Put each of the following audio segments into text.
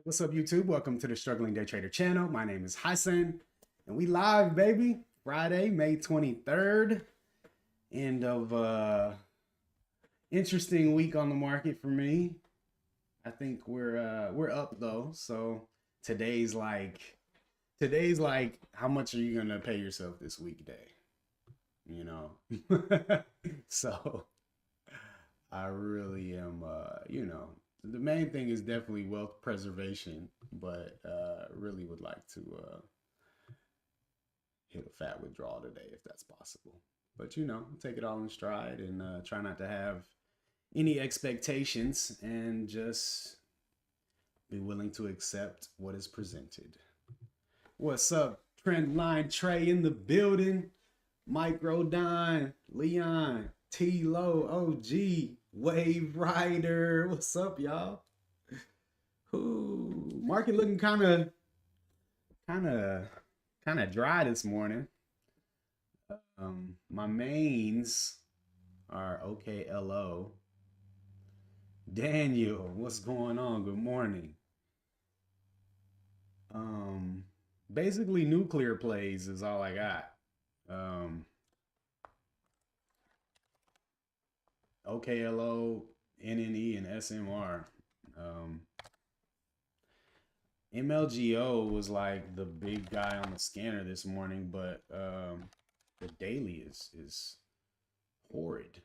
What's up, YouTube? Welcome to the Struggling Day Trader channel. My name is Hassan, and we live, baby. Friday, May 23rd. End of interesting week on the market for me. I think we're up though. So today's like how much are you gonna pay yourself this weekday? You know. So I really am the main thing is definitely wealth preservation, but really would like to hit a fat withdrawal today if that's possible. But take it all in stride and try not to have any expectations and just be willing to accept what is presented. What's up, Trendline Trey in the building? Micro Don, Leon, T-Lo, OG, Wave Rider. What's up, y'all? Ooh, market looking kind of dry this morning. My mains are OKLO. Daniel, what's going on? Good morning. Basically nuclear plays is all I got. OKLO, NNE, and SMR. MLGO was like the big guy on the scanner this morning, but the daily is horrid.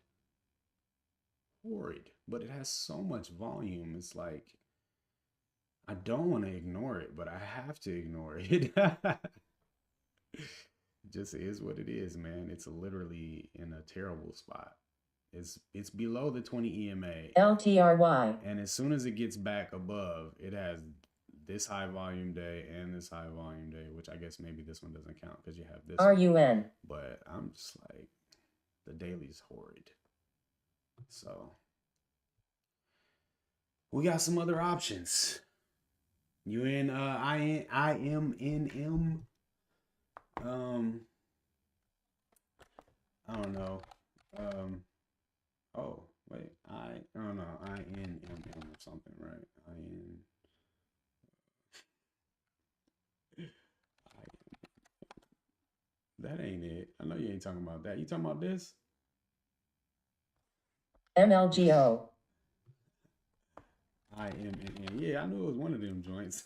But it has so much volume. It's like I don't want to ignore it, but I have to ignore it. It just is what it is, man. It's literally in a terrible spot. It's below the 20 EMA. LTRY. And as soon as it gets back above, it has this high volume day and this high volume day, which I guess maybe this one doesn't count because you have this RUN. But I'm just like, the daily's horrid. So we got some other options. You in IMNM? I don't know. Oh wait, I don't know. INMM or something, right? That ain't it. I know you ain't talking about that. You talking about this? MLGO. IMNM. Yeah, I knew it was one of them joints.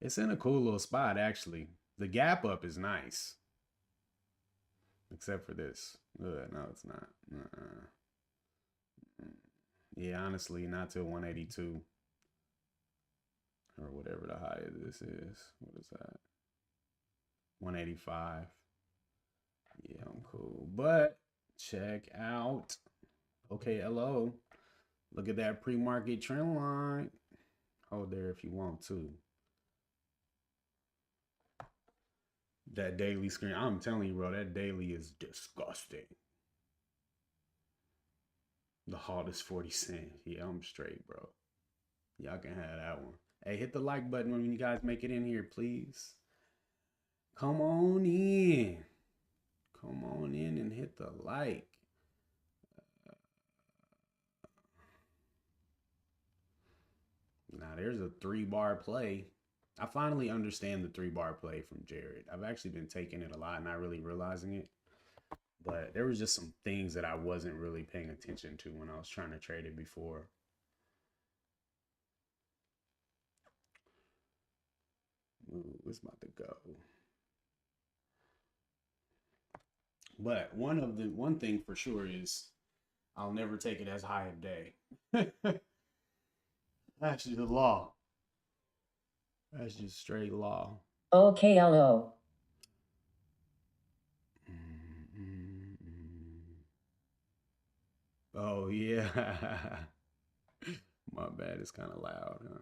It's in a cool little spot, actually. The gap up is nice. Except for this. No, it's not. Yeah, honestly, not till 182. Or whatever the high of this is. What is that? 185. Yeah, I'm cool. But check out OKLO. Look at that pre-market trend line. Hold there if you want to. That daily screen, I'm telling you, bro, that daily is disgusting. The halt is 40 cents. Yeah, I'm straight, bro. Y'all can have that one. Hey, hit the like button when you guys make it in here, please. Come on in. Come on in and hit the like. Now, there's a 3-bar play. I finally understand the 3-bar play from Jared. I've actually been taking it a lot, not really realizing it. But there was just some things that I wasn't really paying attention to when I was trying to trade it before. Ooh, it's about to go. But one thing for sure is I'll never take it as high a day. That's just the law. That's just straight law. OKLO. Oh, yeah. My bad. It's kind of loud, huh?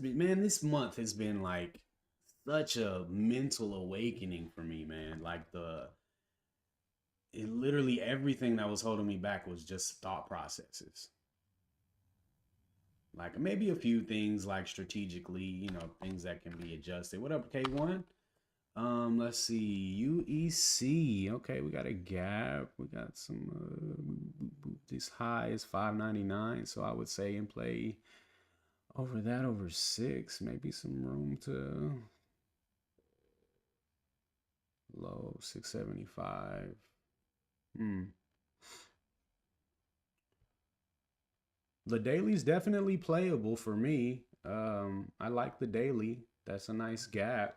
Man, this month has been like such a mental awakening for me, man. Like literally everything that was holding me back was just thought processes. Like maybe a few things like strategically, you know, things that can be adjusted. What up, K1? Let's see, UEC. Okay, we got a gap. We got some this high is 599. So I would say in play over that over 6, maybe some room to low 675. The daily's definitely playable for me. I like the daily. That's a nice gap.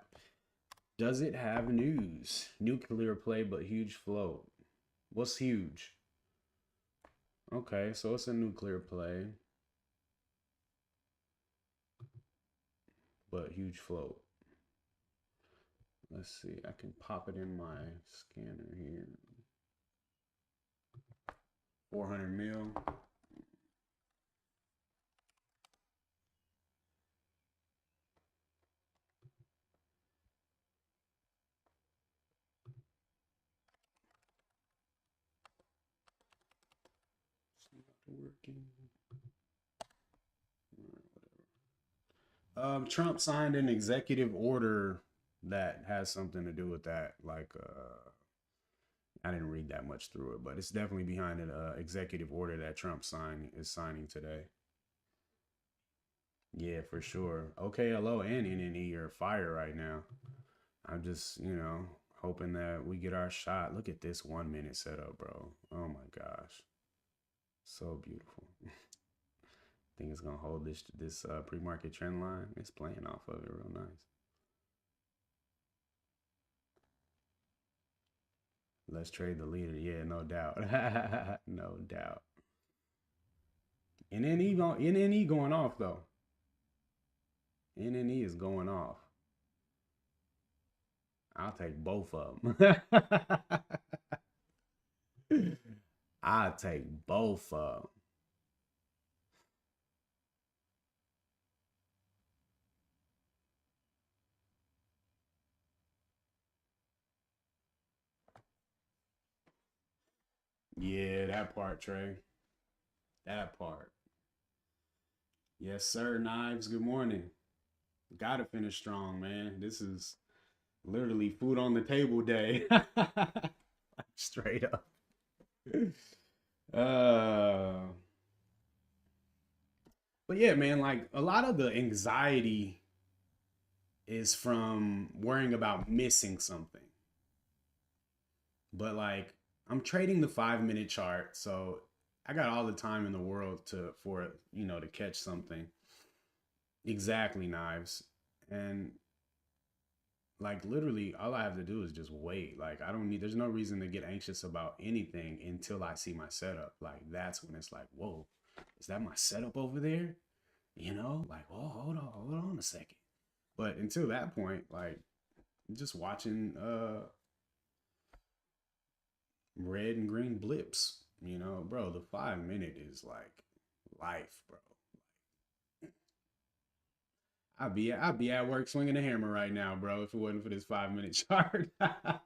Does it have news? Nuclear play, but huge float. What's huge? Okay, so it's a nuclear play, but huge float. Let's see. I can pop it in my scanner here. 400 mil. It's not working. Whatever. Trump signed an executive order that has something to do with that. Like, I didn't read that much through it, but it's definitely behind an executive order that Trump is signing today. Yeah, for sure. OKLO and NNE are fire right now. I'm just, you know, hoping that we get our shot. Look at this 1 minute setup, bro. Oh my gosh. So beautiful. I think it's gonna hold this pre-market trend line. It's playing off of it real nice. Let's trade the leader. Yeah, no doubt. No doubt. NNE going off though. NNE is going off. I'll take both of them. I'll take both of them. Yeah, that part, Trey. That part. Yes, sir. Knives, good morning. Gotta finish strong, man. This is literally food on the table day. Straight up. Uh, but yeah, man, like a lot of the anxiety is from worrying about missing something. But like I'm trading the 5 minute chart, so I got all the time in the world to catch something. Exactly, Knives. And like literally all I have to do is just wait. Like I don't need there's no reason to get anxious about anything until I see my setup. Like that's when it's like, whoa, is that my setup over there? You know, like, oh, hold on a second. But until that point, like just watching red and green blips, you know, bro, the 5 minute is like life, bro. I'd be at work swinging a hammer right now, bro, if it wasn't for this 5 minute chart. I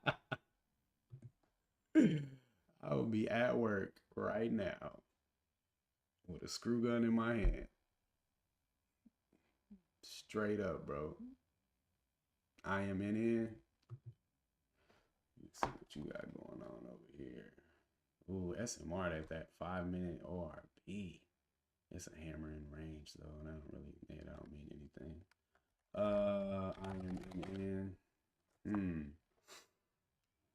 would be at work right now with a screw gun in my hand. Straight up, bro. I am in. Let's see what you got going on over here. Ooh, SMR at that 5 minute ORB. It's a hammer in range though, and it don't mean anything. I am in.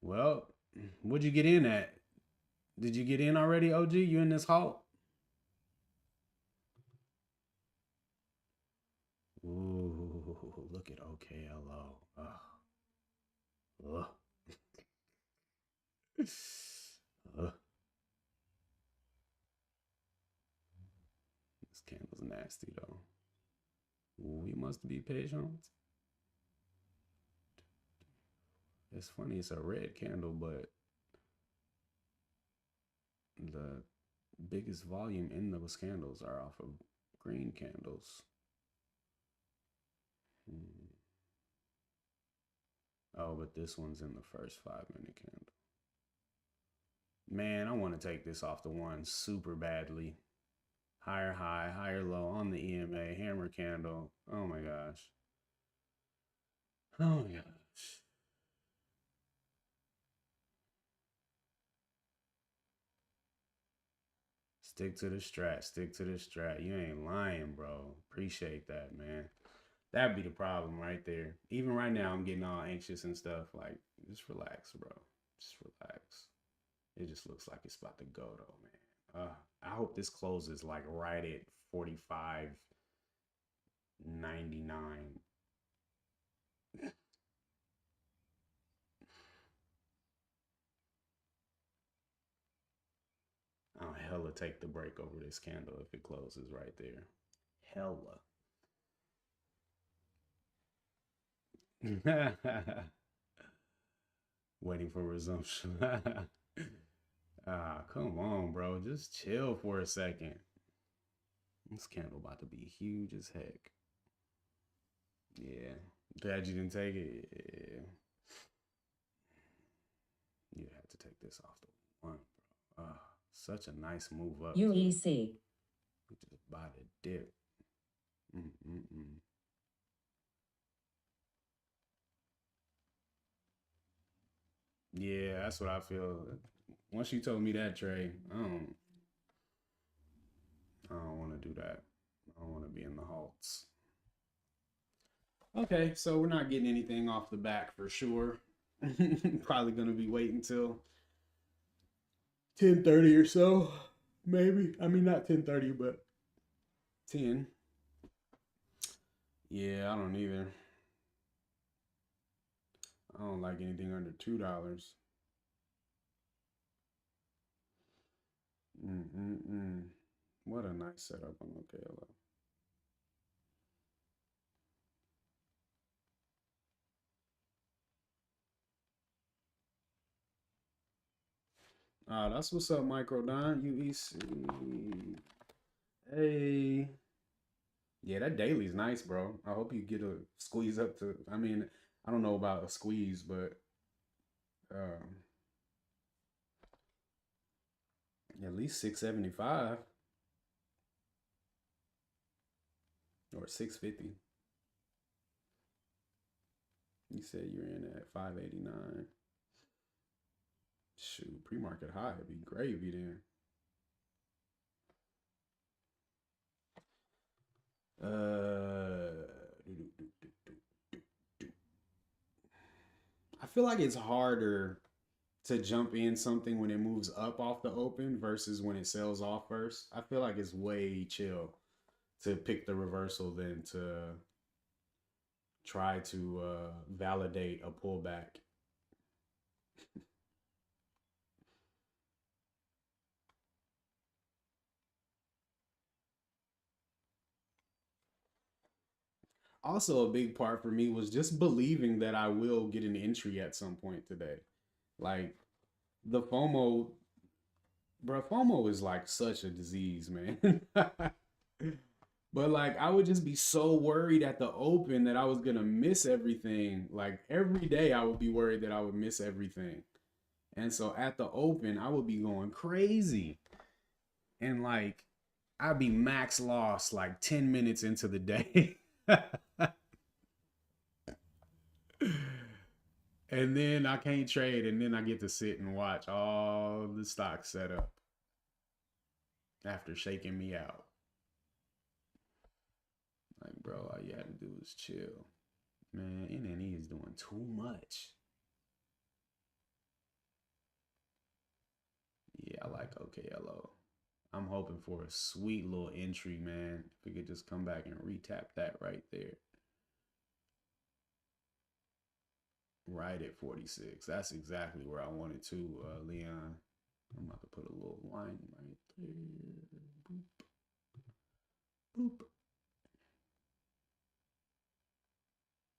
Well, what'd you get in at? Did you get in already, OG? You in this halt? Ooh, look at OKLO. Ugh. Ugh. This candle's nasty though. We must be patient. It's funny, it's a red candle, but the biggest volume in those candles are off of green candles. Oh, but this one's in the first 5 minute candle. Man, I want to take this off the one super badly. Higher high, higher low on the EMA, hammer candle. Oh my gosh. Oh my gosh. Stick to the strat. Stick to the strat. You ain't lying, bro. Appreciate that, man. That'd be the problem right there. Even right now, I'm getting all anxious and stuff. Like, just relax, bro. Just relax. It just looks like it's about to go, though, man. I hope this closes like right at 45.99. I'll hella take the break over this candle if it closes right there. Hella. Waiting for resumption. Come on, bro. Just chill for a second. This candle about to be huge as heck. Yeah. Glad you didn't take it. Yeah. You have to take this off the one, bro. Such a nice move up. UEC. We just about to dip. Mm-mm-mm. Yeah, that's what I feel. Once you told me that, Trey, I don't want to do that. I don't want to be in the halts. Okay, so we're not getting anything off the back for sure. Probably gonna be waiting till 10:30 or so, maybe. I mean, not 10:30, but 10. Yeah, I don't either. I don't like anything under $2. Mm-mm-mm. What a nice setup on OKLO. That's what's up, Microdon. UEC. Hey. Yeah, that daily's nice, bro. I hope you get a squeeze up to. I mean, I don't know about a squeeze, but um, at least 675 or 650. You said you're in at 589. Shoot, pre-market high would be gravy then. I feel like it's harder to jump in something when it moves up off the open versus when it sells off first. I feel like it's way chill to pick the reversal than to try to validate a pullback. Also, a big part for me was just believing that I will get an entry at some point today. Like the FOMO, bro, FOMO is like such a disease, man. But like I would just be so worried at the open that I was gonna miss everything. Like every day I would be worried that I would miss everything. And so at the open, I would be going crazy. And like I'd be max loss like 10 minutes into the day. And then I can't trade, and then I get to sit and watch all the stocks set up after shaking me out. Like, bro, all you had to do was chill. Man, NNE is doing too much. Yeah, I like OKLO. I'm hoping for a sweet little entry, man. If we could just come back and retap that right there. Right at 46. That's exactly where I wanted to, Leon. I'm about to put a little line right there. Boop. Boop.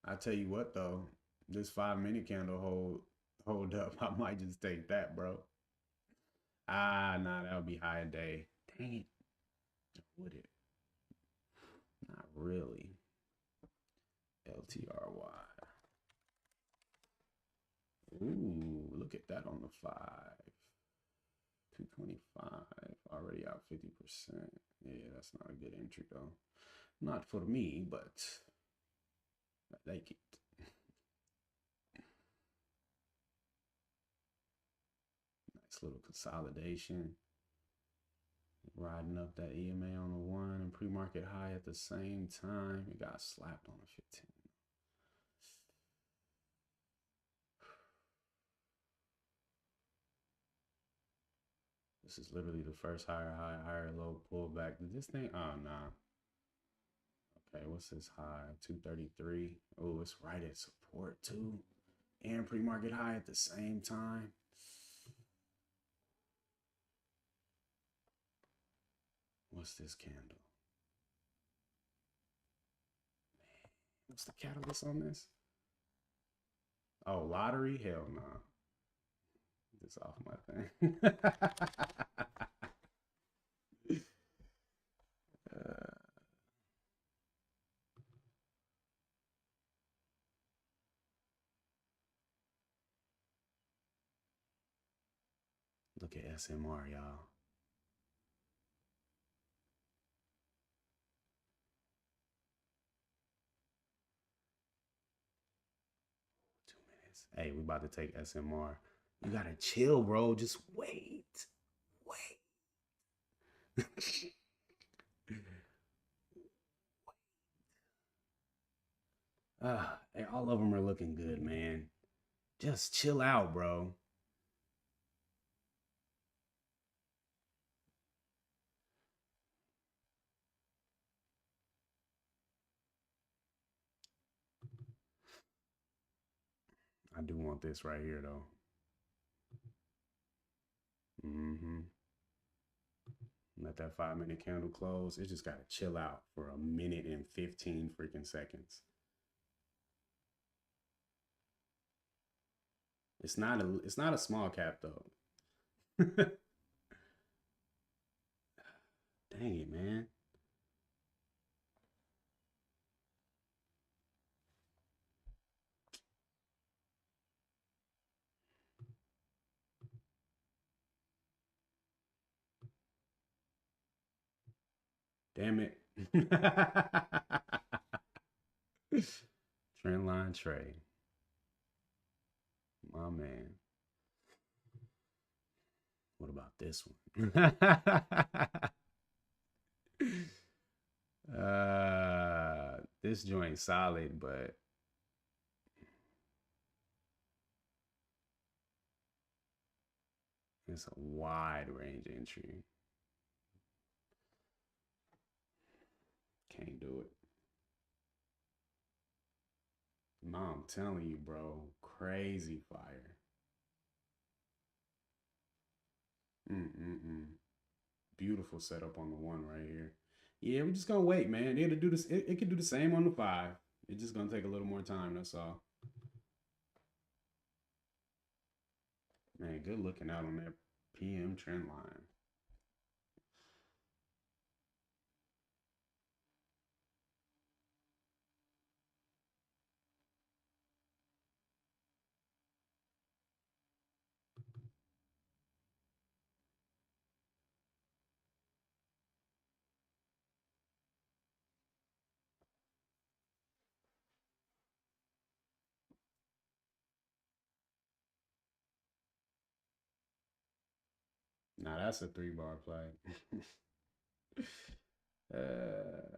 I tell you what though, this 5 minute candle hold up. I might just take that, bro. Nah, that would be high day. Dang it. Would it? Not really. LTRY. Ooh, look at that on the 5. 225 already out 50%. Yeah, that's not a good entry though. Not for me, but I like it. Nice little consolidation. Riding up that EMA on the 1 and pre-market high at the same time. It got slapped on the 15. This is literally the first higher high, higher low pullback. Did this thing? Oh, nah. Okay, what's this high? 233. Oh, it's right at support too. And pre-market high at the same time. What's this candle? Man, what's the catalyst on this? Oh, lottery? Hell no. Nah. This off my thing. Look at SMR, y'all. Hey, we about to take SMR. You gotta chill, bro. Just wait. Wait. Hey, all of them are looking good, man. Just chill out, bro. I do want this right here, though. Let that 5-minute candle close. It just got to chill out for a minute and 15 freaking seconds. It's not a small cap though. Dang it, man. Damn it. Trendline trade. My man. What about this one? This joint solid, but it's a wide range entry. Can't do it. No, I'm telling you, bro. Crazy fire. Beautiful setup on the 1 right here. Yeah, we're just gonna wait, man. It'll do this. It can do the same on the 5. It's just gonna take a little more time. That's all. Man, good looking out on that PM trend line. Now that's a 3-bar play. uh,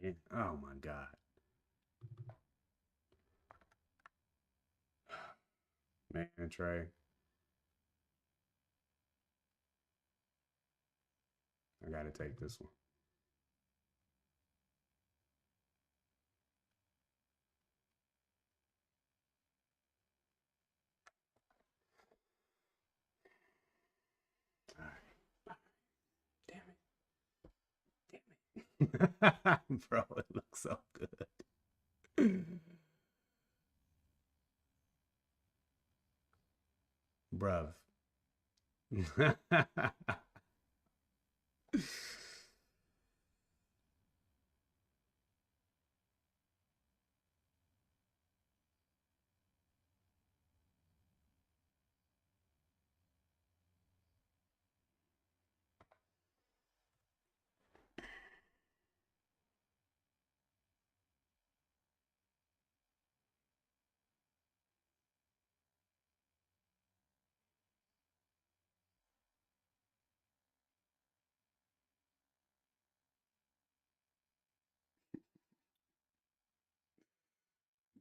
man. Oh my God. Man, Trey. I gotta take this one. Bro, it looks so good. Bruv.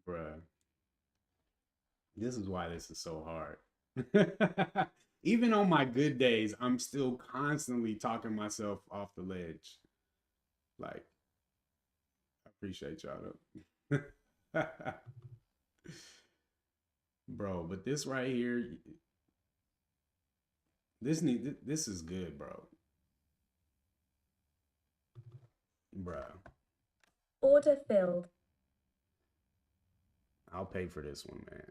Bruh. This is why this is so hard. Even on my good days, I'm still constantly talking myself off the ledge. Like, I appreciate y'all though. Bro, but this right here, this is good, bro. Bro, Order filled. I'll pay for this one, man.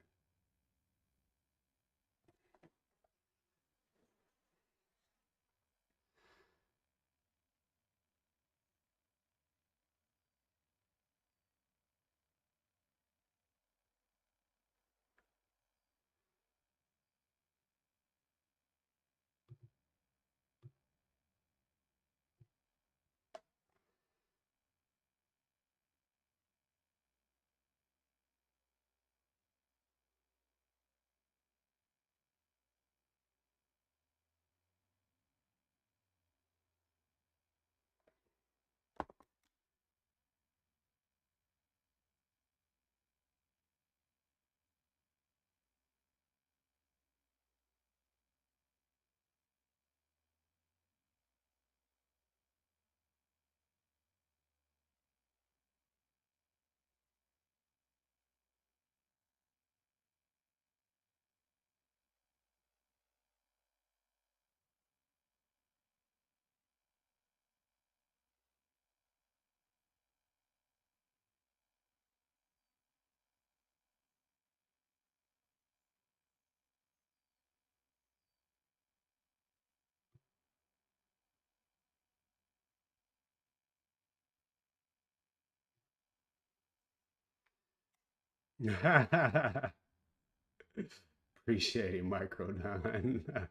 Appreciate it, Microdon.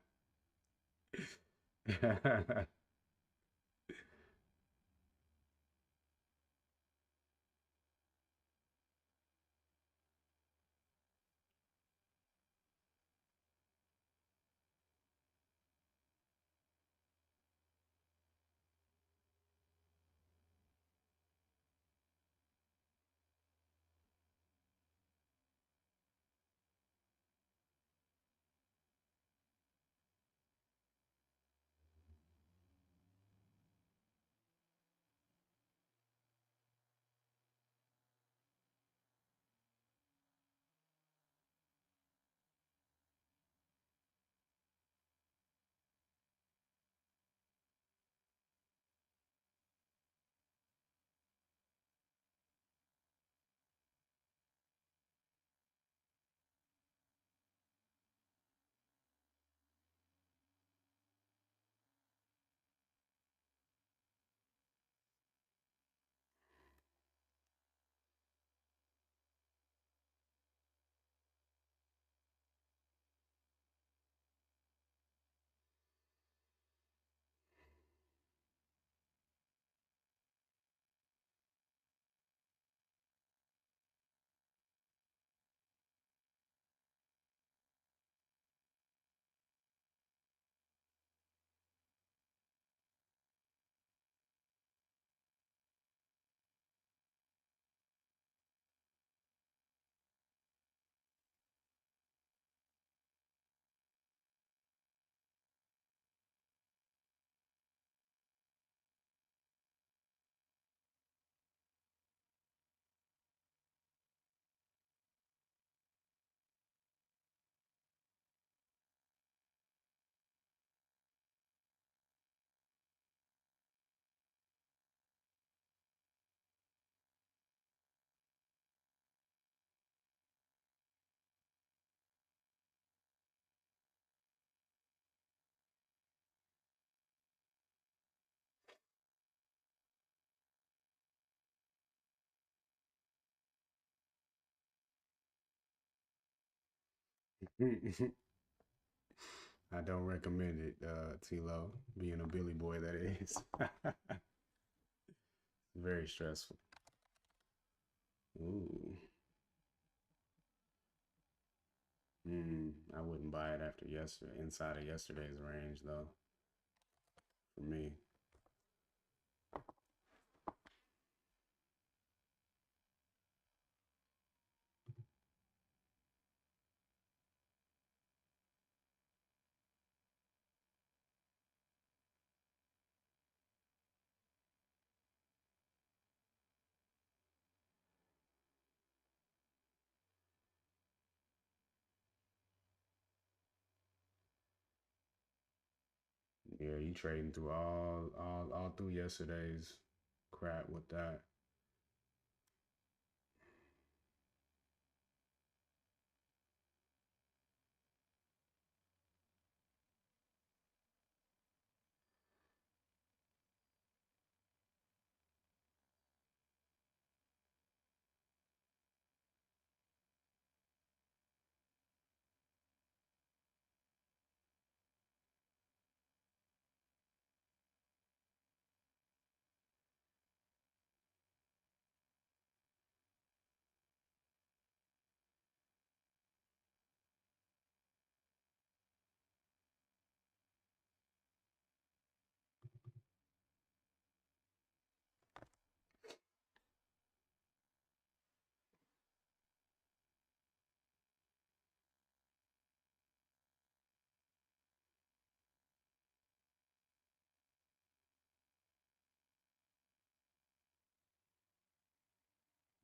I don't recommend it, T-Lo. Being a Billy boy, that is. Very stressful. Ooh. I wouldn't buy it after yesterday, inside of yesterday's range, though, for me. Yeah, you trading through all through yesterday's crap with that.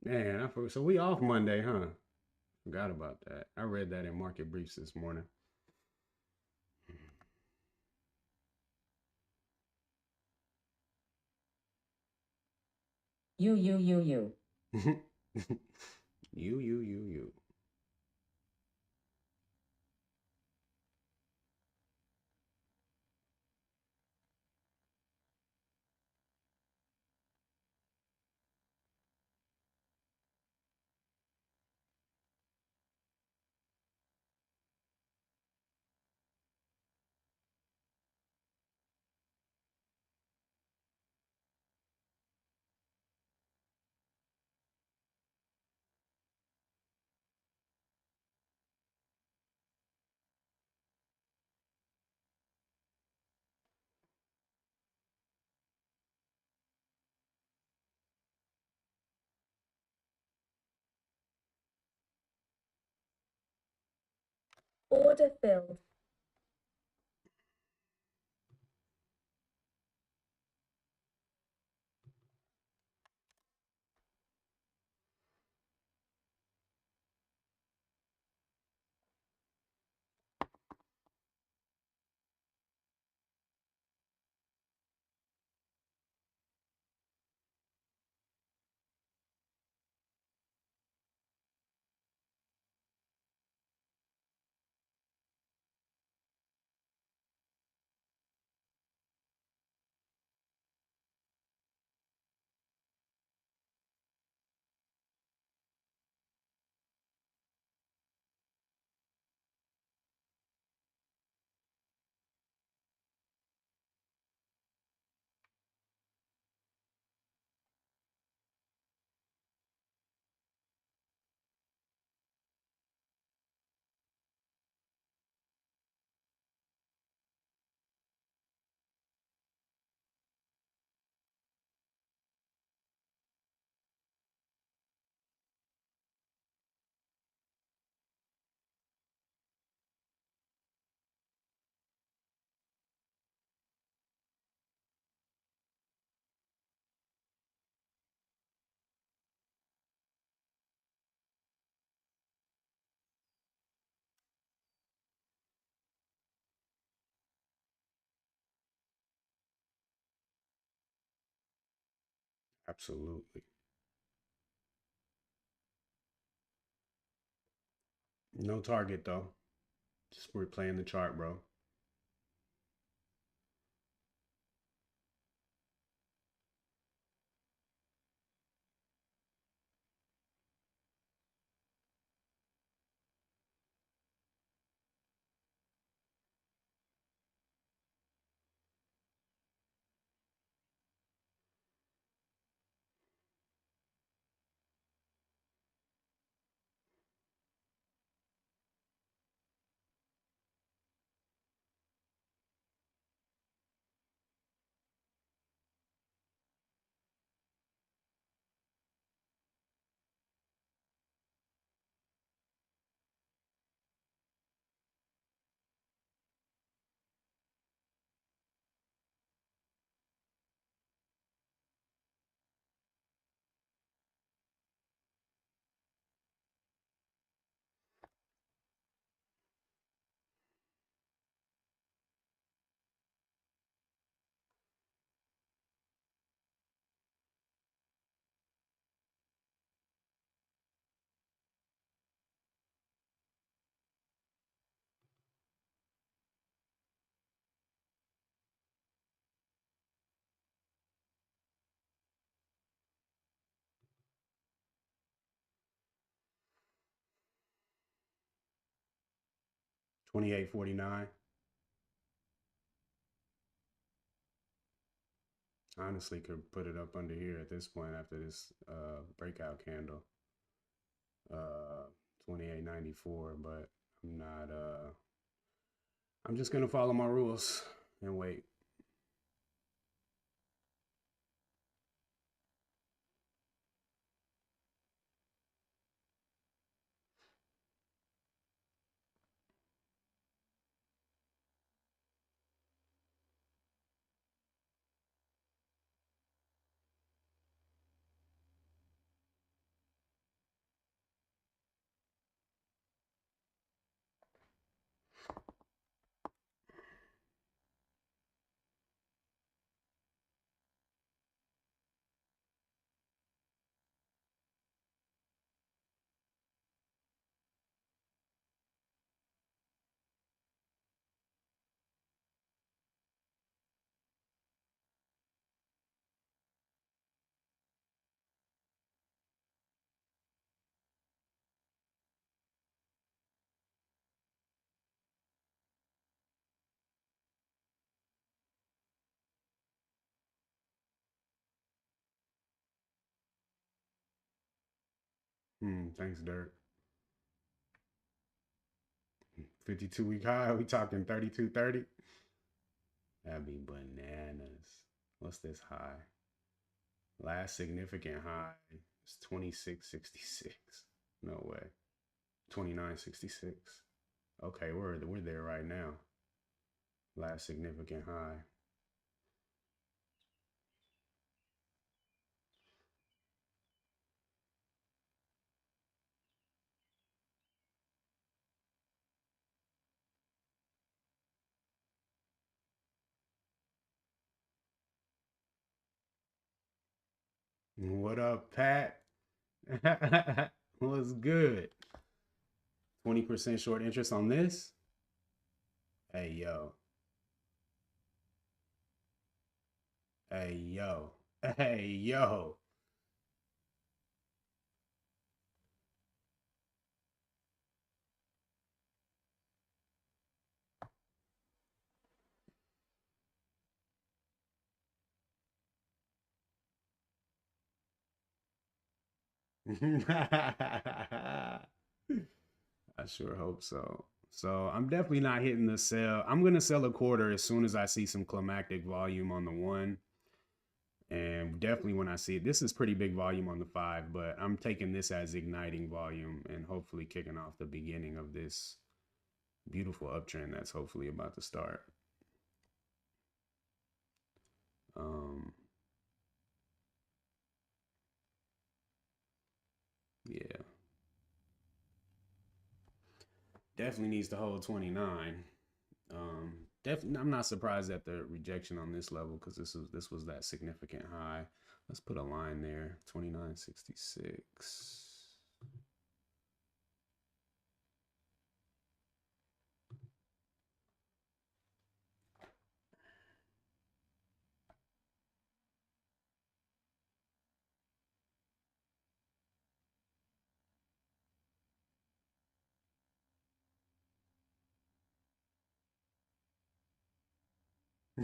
Man, so we off Monday, huh? Forgot about that. I read that in market briefs this morning. You. You. Order filled. Absolutely. No target though. Just replaying the chart, bro. 28.49. Honestly, could put it up under here at this point after this breakout candle. 28.94, but I'm not I'm just gonna follow my rules and wait. Thanks, Dirk. 52-week high. We talking 32.30. That'd be bananas. What's this high? Last significant high is 26.66. No way. 29.66. Okay, we're there right now. Last significant high. What up, Pat? What's good? 20% short interest on this? Hey, yo. Hey, yo. Hey, yo. I sure hope so. So I'm definitely not hitting the sell. I'm going to sell a quarter as soon as I see some climactic volume on the 1. And definitely when I see it, this is pretty big volume on the 5, but I'm taking this as igniting volume and hopefully kicking off the beginning of this beautiful uptrend that's hopefully about to start. Yeah. Definitely needs to hold 29. Definitely, I'm not surprised at the rejection on this level because this was that significant high. Let's put a line there, 29.66.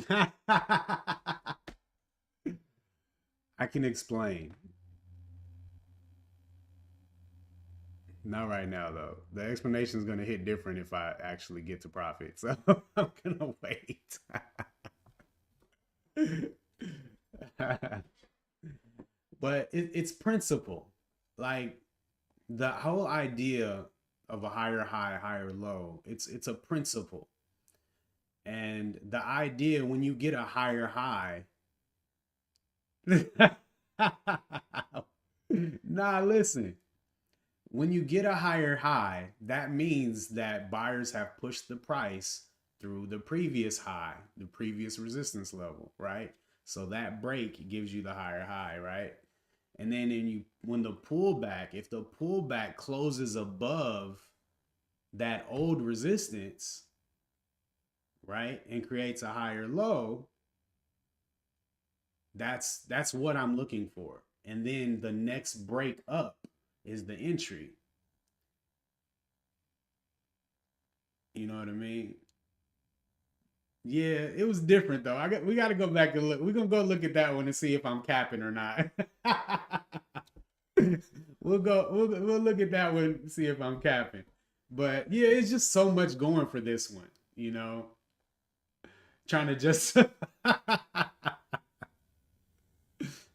I can explain. Not right now, though. The explanation is going to hit different if I actually get to profit. So I'm going to wait. But it's principle. Like the whole idea of a higher high, higher low, it's a principle. And the idea when you get a higher high, nah, listen. When you get a higher high, that means that buyers have pushed the price through the previous high, the previous resistance level, right? So that break gives you the higher high, right? And then when the pullback, if the pullback closes above that old resistance, right, and creates a higher low, that's what I'm looking for. And then the next break up is the entry. You know what I mean? Yeah, it was different though. We got to go back and look. We're gonna go look at that one and see if I'm capping or not. We'll look at that one and see if I'm capping. But yeah, it's just so much going for this one, you know. Trying to just that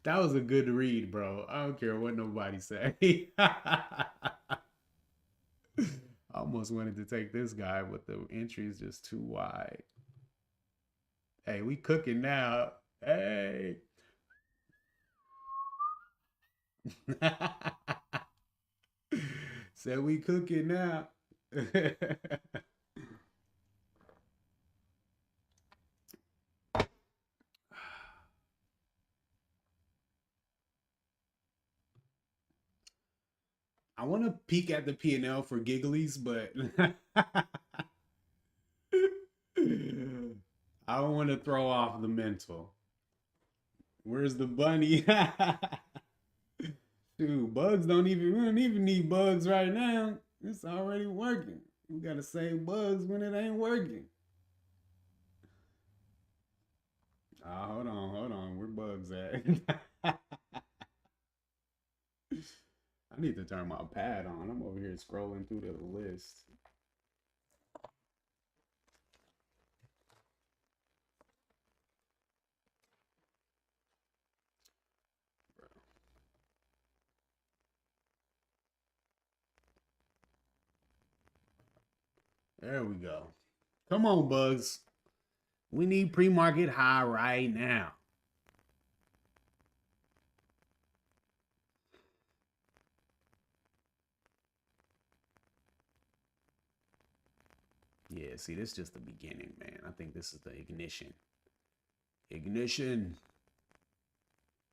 was a good read, bro. I don't care what nobody say. I almost wanted to take this guy, but the entry is just too wide. Hey, we cooking now. Hey. Said we cooking now. I want to peek at the P&L for gigglies, but I don't want to throw off the mental. Where's the bunny? Dude, bugs don't even, we don't even need bugs right now. It's already working. We gotta save bugs when it ain't working. Hold on. Where bugs at? I need to turn my pad on. I'm over here scrolling through the list. There we go. Come on, bugs. We need pre-market high right now. Yeah, see, this is just the beginning, man. I think this is the ignition. Ignition.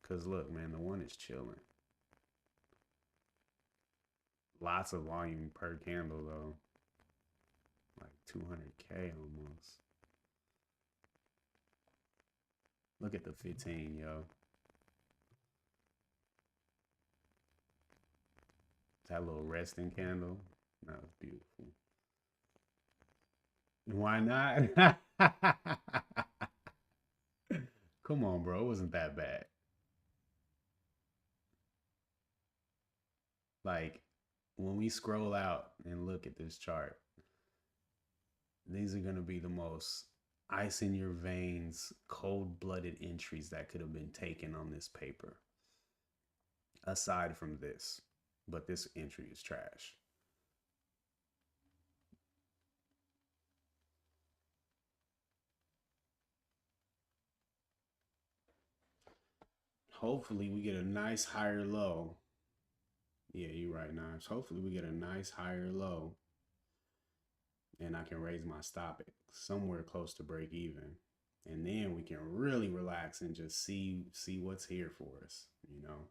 Because look, man, the one is chilling. Lots of volume per candle, though. Like 200K almost. Look at the 15, yo. That little resting candle. That was beautiful. Why not? Come on, bro. It wasn't that bad. Like, when we scroll out and look at this chart, these are going to be the most ice in your veins, cold-blooded entries that could have been taken on this paper. Aside from this. But this entry is trash. Hopefully we get a nice higher low. Yeah, you're right, Knives. Hopefully we get a nice higher low. And I can raise my stop it somewhere close to break even. And then we can really relax and just see what's here for us, you know?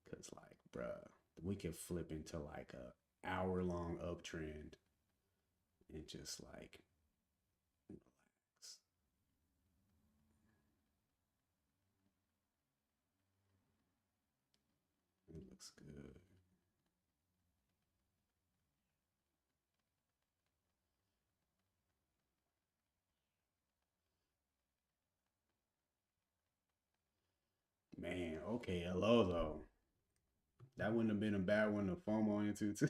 Because, like, bruh, we could flip into like a hour-long uptrend and just like relax. It looks good. Man, okay, hello though. That wouldn't have been a bad one to FOMO into too.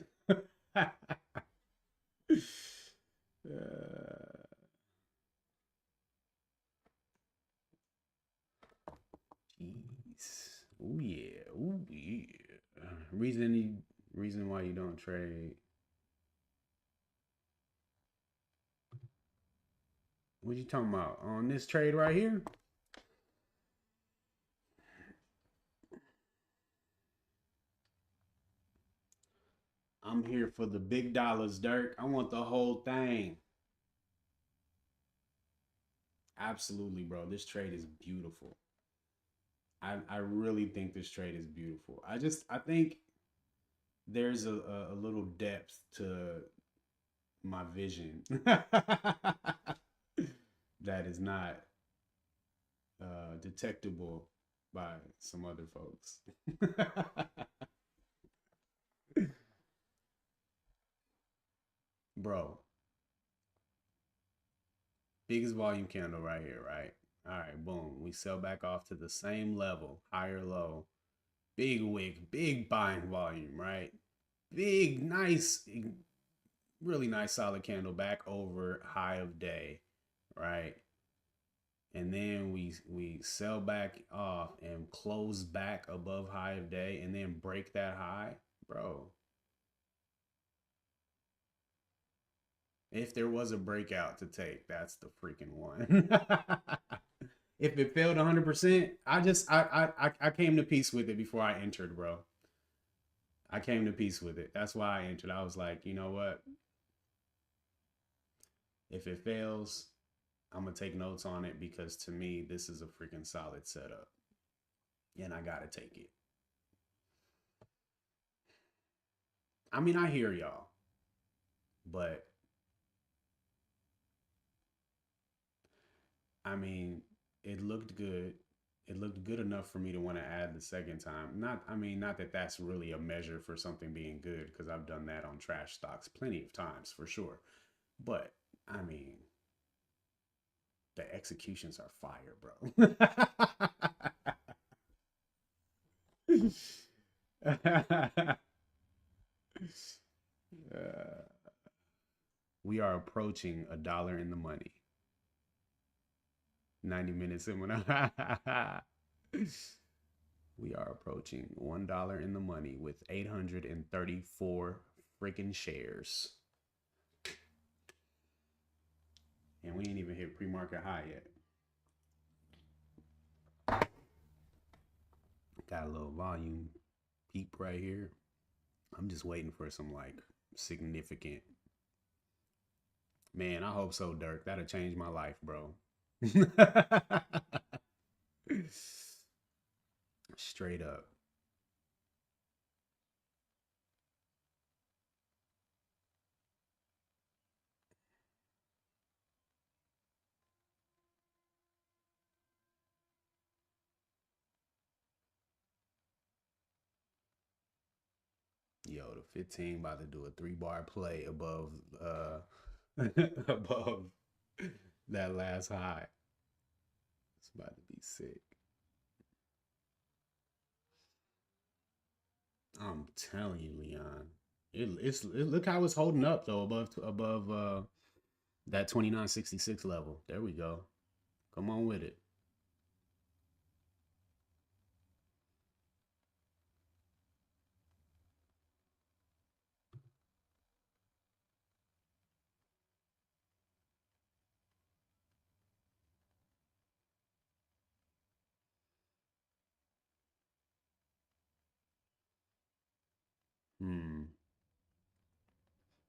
Jeez. Oh yeah. Oh yeah. Reason why you don't trade. What you talking about? On this trade right here? I'm here for the big dollars, Dirk. I want the whole thing. Absolutely, bro. This trade is beautiful. I really think this trade is beautiful. I think there's a little depth to my vision that is not detectable by some other folks. Bro, Biggest volume candle right here, right? All right, boom. We sell back off to the same level, higher low. Big wick, big buying volume, right? Big, nice, really nice solid candle back over high of day, right? And then we sell back off and close back above high of day and then break that high, bro. If there was a breakout to take, that's the freaking one. If it failed 100%, I came to peace with it before I entered, bro. I came to peace with it. That's why I entered. I was like, you know what? If it fails, I'm gonna take notes on it because to me, this is a freaking solid setup. And I gotta take it. I mean, I hear y'all, but I mean, it looked good. It looked good enough for me to want to add the second time. Not that that's really a measure for something being good because I've done that on trash stocks plenty of times for sure. But I mean, the executions are fire, bro. We are approaching $1 in the money. 90 minutes in when we are approaching $1 in the money with 834 freaking shares. And we ain't even hit pre-market high yet. Got a little volume peep right here. I'm just waiting for some like significant. Man, I hope so, Dirk. That'll change my life, bro. Straight up. Yo, the 15 about to do a 3-bar play above above that last high. It's about to be sick. I'm telling you, Leon. Look how it's holding up though above that 2966 level. There we go. Come on with it.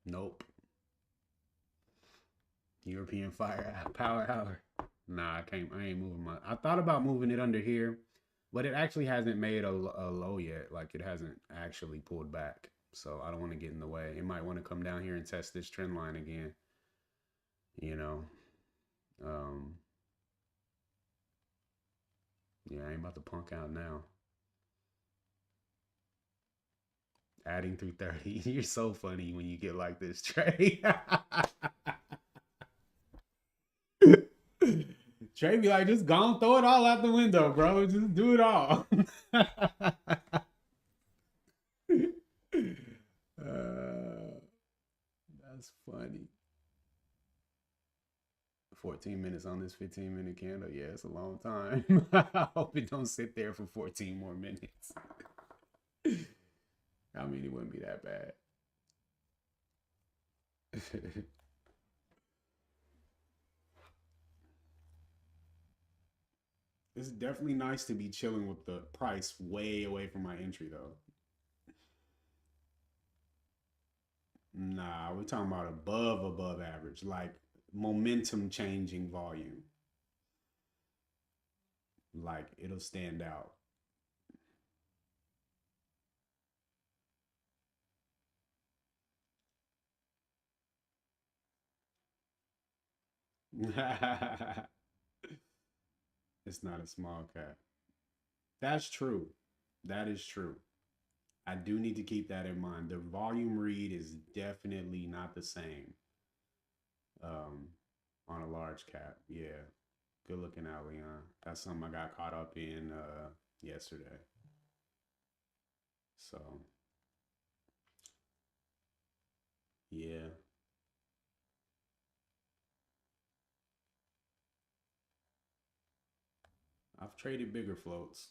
Nope. European Fire Power Hour. Nah, I ain't moving my. I thought about moving it under here, but it actually hasn't made a low yet. Like it hasn't actually pulled back. So I don't want to get in the way. It might want to come down here and test this trend line again. You know. Yeah, I ain't about to punk out now. Adding 330. You're so funny when you get like this, Trey. Trey be like, just go and throw it all out the window, bro. Just do it all. That's funny. 14 minutes on this 15-minute candle. Yeah, it's a long time. I hope it don't sit there for 14 more minutes. I mean, it wouldn't be that bad. It's definitely nice to be chilling with the price way away from my entry, though. Nah, we're talking about above average, like momentum changing volume. Like it'll stand out. It's not a small cap. That's true. That is true. I do need to keep that in mind. The volume read is definitely not the same. Um, on a large cap. Yeah. Good looking out, Leon. That's something I got caught up in yesterday. So yeah. I've traded bigger floats.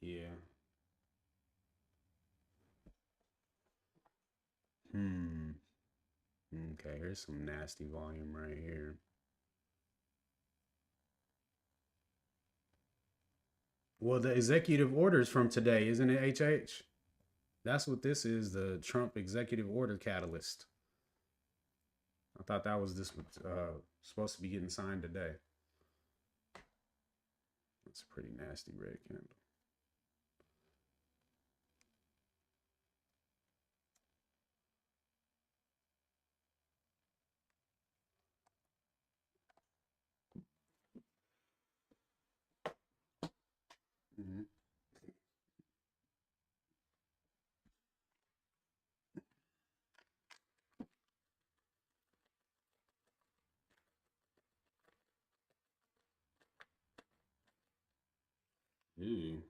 Yeah. Hmm. Okay, here's some nasty volume right here. Well, the executive orders from today, isn't it, HH? That's what this is, the Trump executive order catalyst. I thought that was this supposed to be getting signed today. That's a pretty nasty red candle. Mm-hmm. Ooh.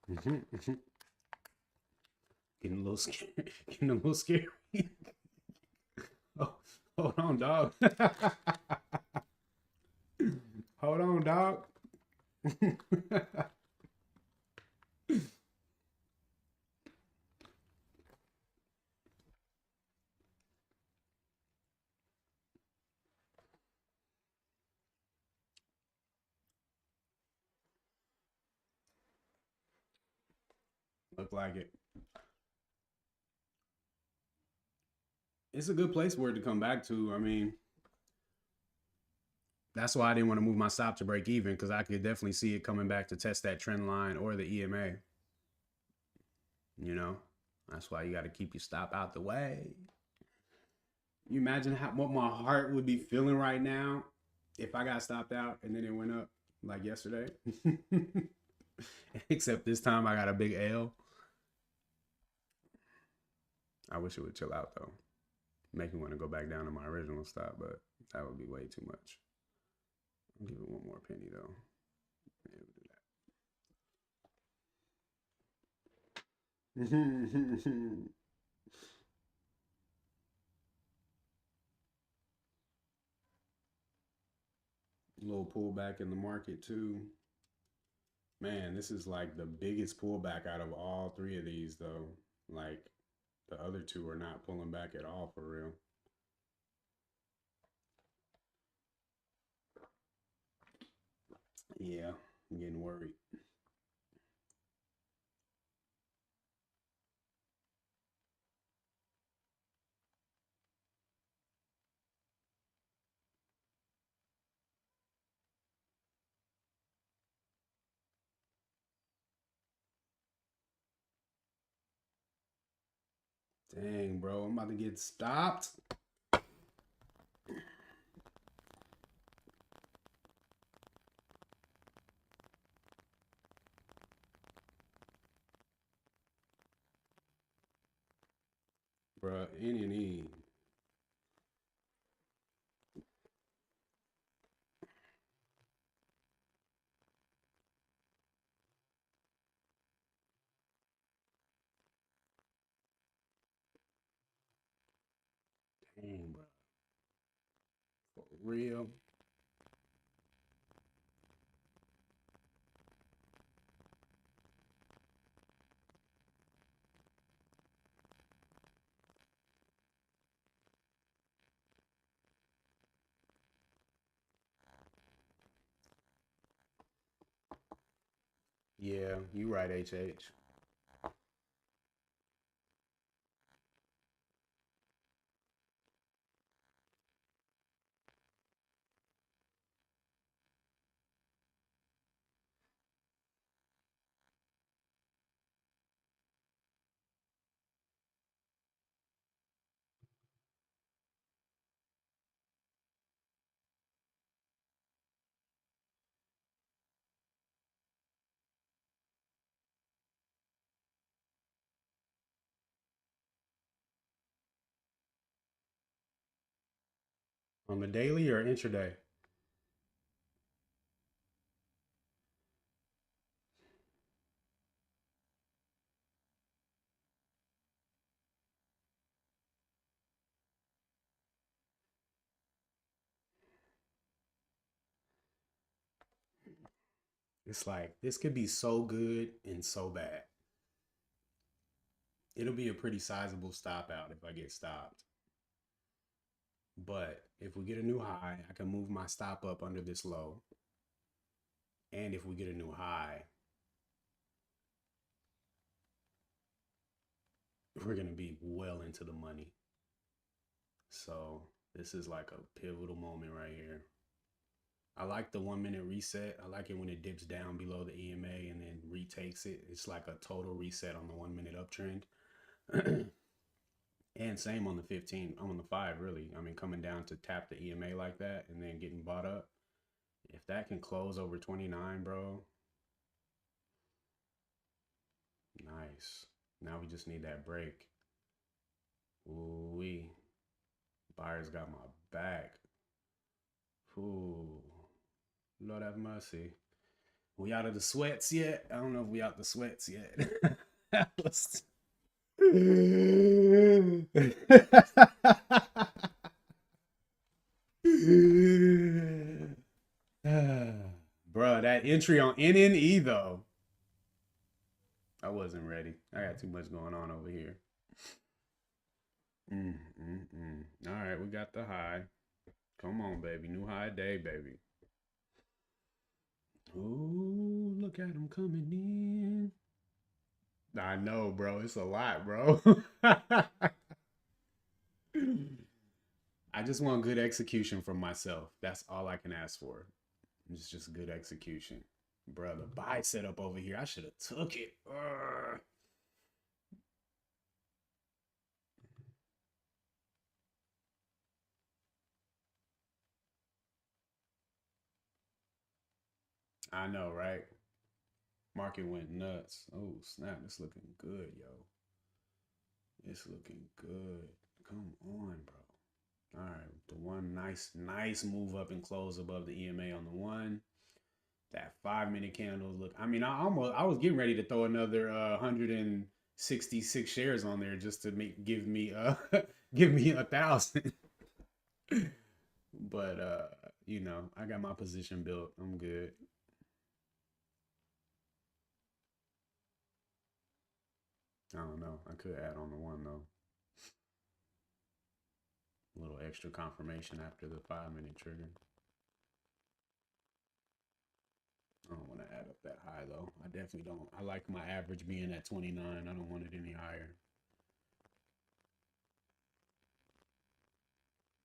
Mm-hmm. Getting a little scary. Getting a little scary. Oh, hold on, dog. Hold on, dog. Look like it. It's a good place for it to come back to. I mean, that's why I didn't want to move my stop to break even, because I could definitely see it coming back to test that trend line or the EMA. You know, that's why you got to keep your stop out the way. You imagine what my heart would be feeling right now if I got stopped out and then it went up like yesterday. Except this time I got a big L. I wish it would chill out though. Make me want to go back down to my original stop, but that would be way too much. I'll give it one more penny though. Yeah, we'll do that. A little pullback in the market too. Man, this is like the biggest pullback out of all three of these though. Like the other two are not pulling back at all for real. Yeah, I'm getting worried. Dang, bro, I'm about to get stopped. Bruh, N and E. Dang, bro. For real. Yeah, you right, HH. On the daily or intraday? It's like this could be so good and so bad. It'll be a pretty sizable stop out if I get stopped. But if we get a new high, I can move my stop up under this low. And if we get a new high, we're going to be well into the money. So this is like a pivotal moment right here. I like the 1 minute reset. I like it when it dips down below the EMA and then retakes it. It's like a total reset on the 1 minute uptrend. And same on the 15, on the 5, really. I mean, coming down to tap the EMA like that and then getting bought up. If that can close over 29, bro. Nice. Now we just need that break. Ooh-wee. Buyers got my back. Ooh. Lord have mercy. We out of the sweats yet? I don't know if we out the sweats yet. Bruh, that entry on NNE though. I wasn't ready. I got too much going on over here. All right, we got the high. Come on, baby. New high day, baby. Ooh, look at him coming in. I know, bro. It's a lot, bro. I just want good execution from myself. That's all I can ask for. It's just good execution. Bro, the buy setup over here, I should have took it. I know, right? Market went nuts. Oh, snap. It's looking good, yo. It's looking good. Come on, bro. All right. The one nice move up and close above the EMA on the one. That 5 minute candle look. I mean, I was getting ready to throw another 166 shares on there just to give me give me 1,000. But you know, I got my position built. I'm good. I don't know. I could add on the one though. A little extra confirmation after the 5 minute trigger. I don't want to add up that high though. I definitely don't. I like my average being at 29. I don't want it any higher.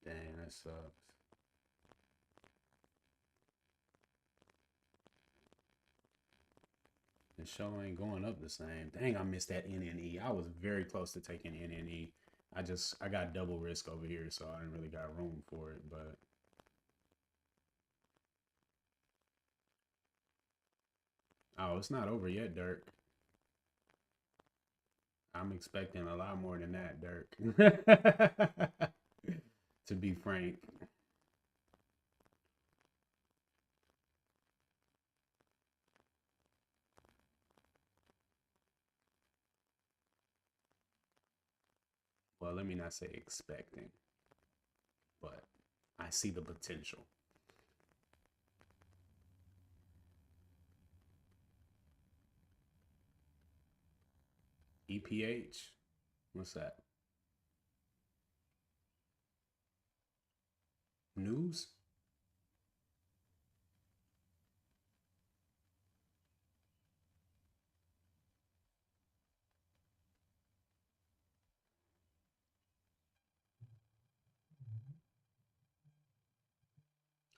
Dang, that sucks. The show ain't going up the same. Dang, I missed that NNE. I was very close to taking NNE. I got double risk over here, so I didn't really got room for it, but oh, it's not over yet, Dirk. I'm expecting a lot more than that, Dirk. To be frank. Well, let me not say expecting, but I see the potential. EPH? What's that? News?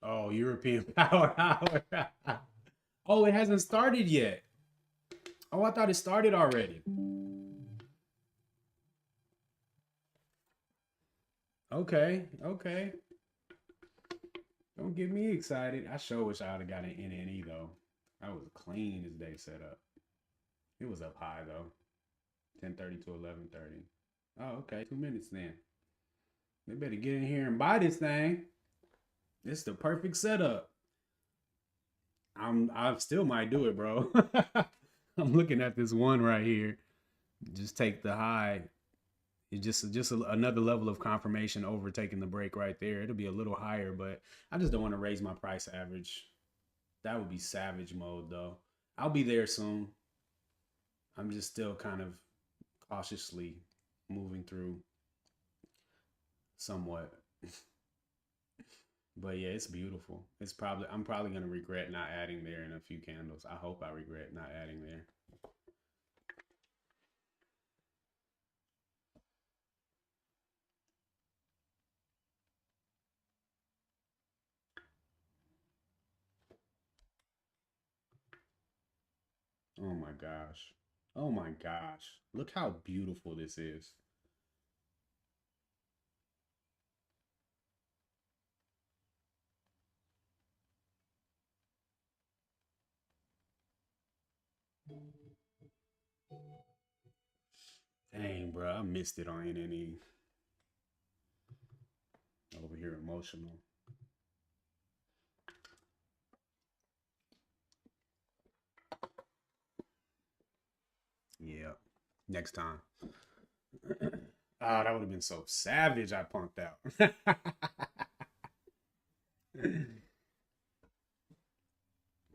Oh, European Power Hour. Oh, it hasn't started yet. Oh, I thought it started already. Okay, okay. Don't get me excited. I sure wish I would have got an NNE though. I was clean as day set up. It was up high though. 10:30 to 11:30. Oh, okay. 2 minutes then. They better get in here and buy this thing. It's the perfect setup. I still might do it, bro. I'm looking at this one right here. Just take the high. It's just another level of confirmation over taking the break right there. It'll be a little higher, but I just don't want to raise my price average. That would be savage mode though. I'll be there soon. I'm just still kind of cautiously moving through somewhat. But yeah, it's beautiful. I'm probably gonna regret not adding there in a few candles. I hope I regret not adding there. Oh my gosh. Oh my gosh. Look how beautiful this is. Dang, bro, I missed it on NNE. Over here, emotional. Yeah, next time. Oh, that would have been so savage. I punked out.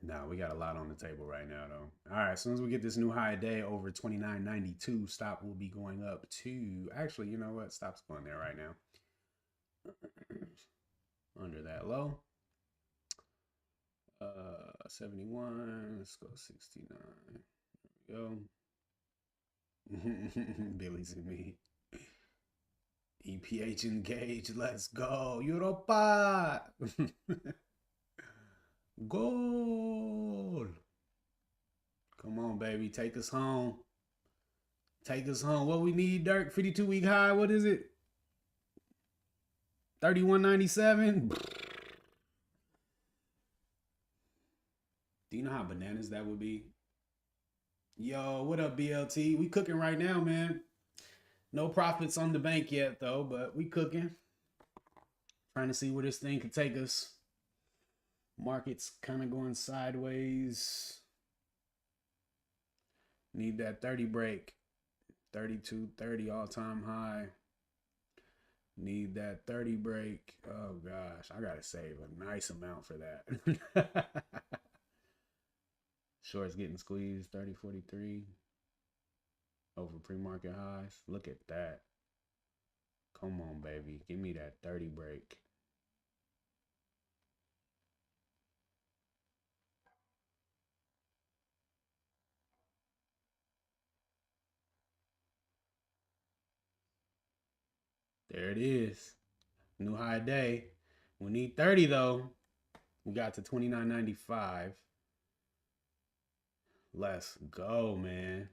No, we got a lot on the table right now, though. All right, as soon as we get this new high day over 29.92, stop will be going up to. Actually, you know what? Stop's going there right now. Under that low. 71. Let's go 69. There we go. Billy's and me. EPH engaged. Let's go. Europa. Goal. Come on, baby. Take us home. Take us home. What we need, Dirk? 52-week high. What is it? 31.97. Do you know how bananas that would be? Yo, what up, BLT? We cooking right now, man. No profits on the bank yet, though, but we cooking. Trying to see where this thing could take us. Market's kind of going sideways. Need that 30 break. 32.30 all-time high. Need that 30 break. Oh, gosh. I got to save a nice amount for that. Short's getting squeezed. 30.43. Over pre-market highs. Look at that. Come on, baby. Give me that 30 break. There it is. New high day. We need 30 though. We got to 29.95. Let's go, man.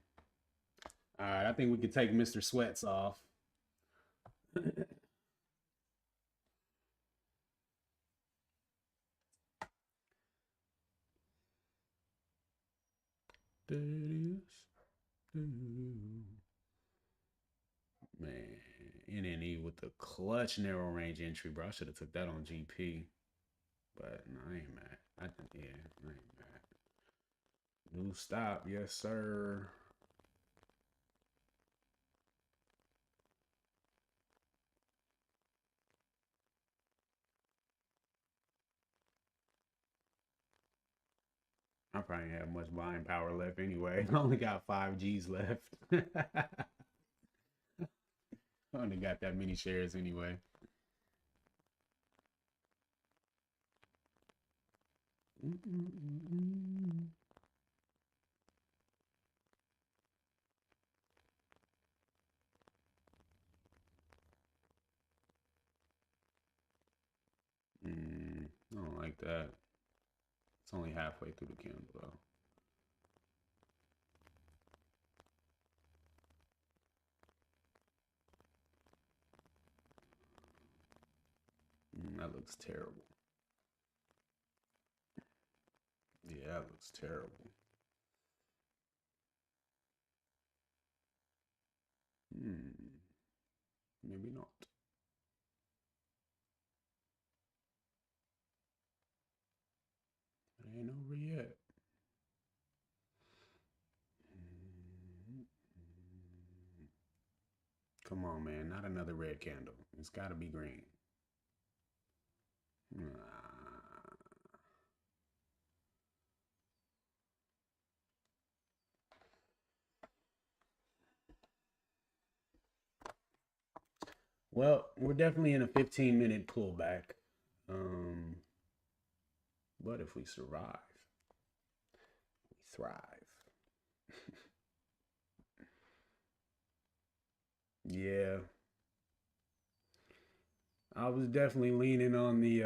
All right, I think we can take Mr. Sweats off. There it is. Man, NNE with the clutch narrow range entry, bro. I should have took that on GP. But no, I ain't mad. I ain't mad. New stop, yes, sir. I probably have much buying power left anyway. I only got 5 G's left. I only got that many shares anyway. I don't like that. It's only halfway through the candle though. That looks terrible. Yeah, that looks terrible. Maybe not. on, man. Not another red candle. It's got to be green. Well, we're definitely in a 15-minute pullback. But if we survive, we thrive. Yeah. I was definitely leaning on the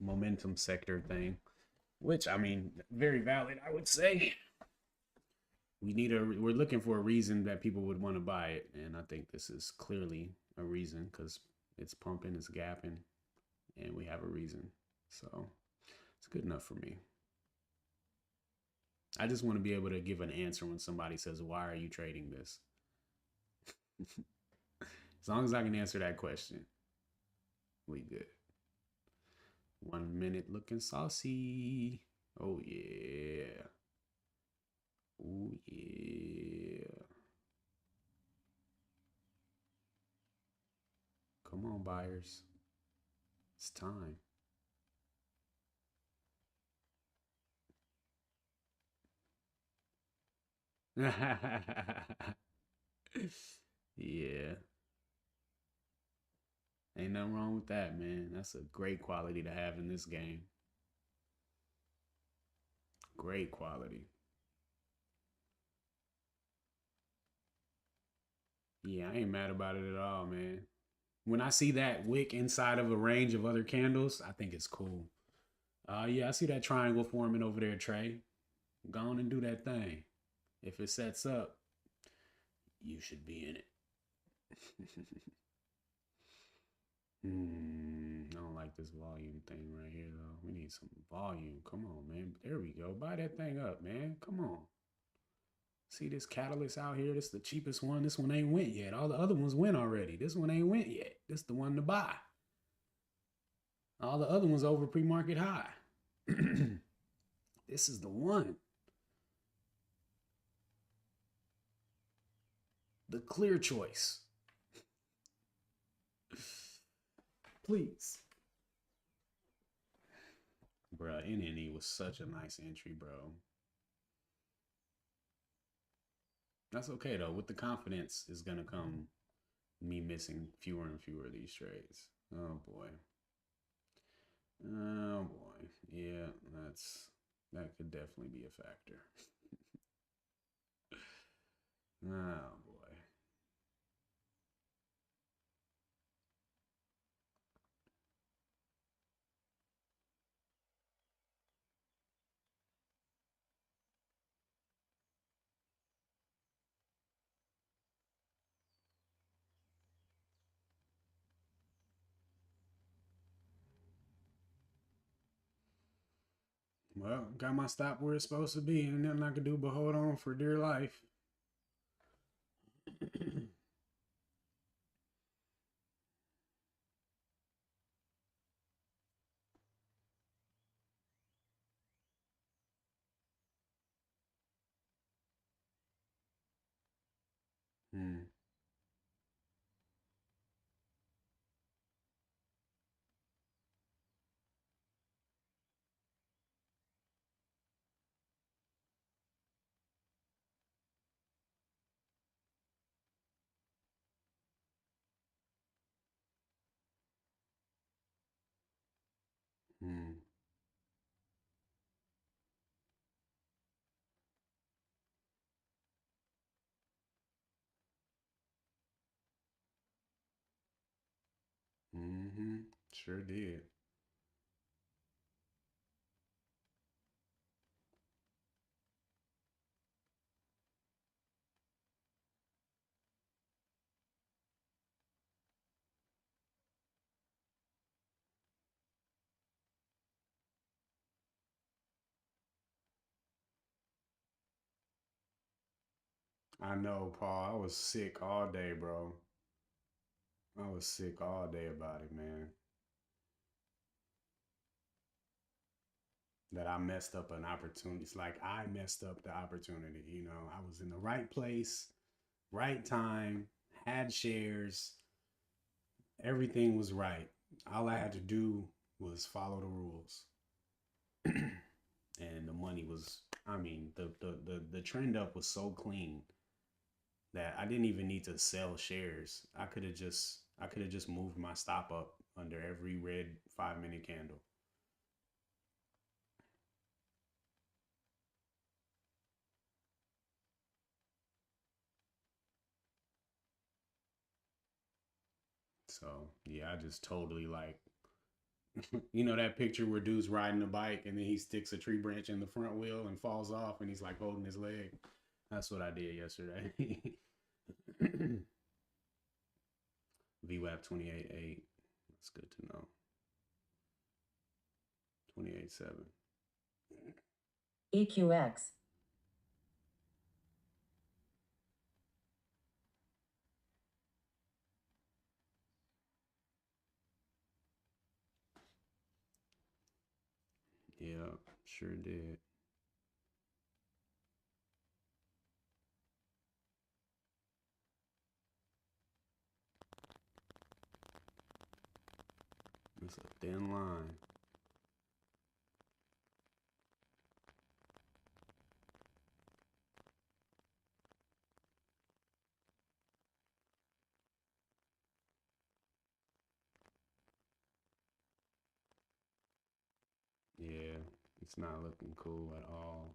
momentum sector thing, which, I mean, very valid, I would say. We're looking for a reason that people would want to buy it, and I think this is clearly a reason because it's pumping, it's gapping, and we have a reason. So it's good enough for me. I just want to be able to give an answer when somebody says, "Why are you trading this?" As long as I can answer that question, we good. 1 minute looking saucy. Oh yeah. Oh yeah. Come on, buyers. It's time. Yeah. Ain't nothing wrong with that, man. That's a great quality to have in this game. Great quality. Yeah, I ain't mad about it at all, man. When I see that wick inside of a range of other candles, I think it's cool. Yeah, I see that triangle forming over there, Trey. Go on and do that thing. If it sets up, you should be in it. I don't like this volume thing right here, though. We need some volume. Come on, man. There we go. Buy that thing up, man. Come on. See this catalyst out here? This is the cheapest one. This one ain't went yet. All the other ones went already. This one ain't went yet. This is the one to buy. All the other ones over pre-market high. This is the one. The clear choice. Please. Bruh, NNE was such a nice entry, bro. That's okay, though. With the confidence is going to come me missing fewer and fewer of these trades. Oh, boy. Oh, boy. Yeah, that could definitely be a factor. Oh, boy. Well, got my stop where it's supposed to be, and nothing I can do but hold on for dear life. Hmm. Hmm. Mm-hmm. Sure did. I know, Paul. I was sick all day, bro. I was sick all day about it, man. That I messed up an opportunity. It's like I messed up the opportunity. I was in the right place right time, had shares, everything was right. All I had to do was follow the rules. And the money was, I mean, the trend up was so clean that I didn't even need to sell shares. I could have just moved my stop up under every red 5 minute candle. So yeah, I just totally like, that picture where dude's riding a bike and then he sticks a tree branch in the front wheel and falls off and he's like holding his leg. That's what I did yesterday. VWAP 28.8. That's good to know. 28.7. EQX. Yeah, sure did. It's a thin line. Yeah, it's not looking cool at all.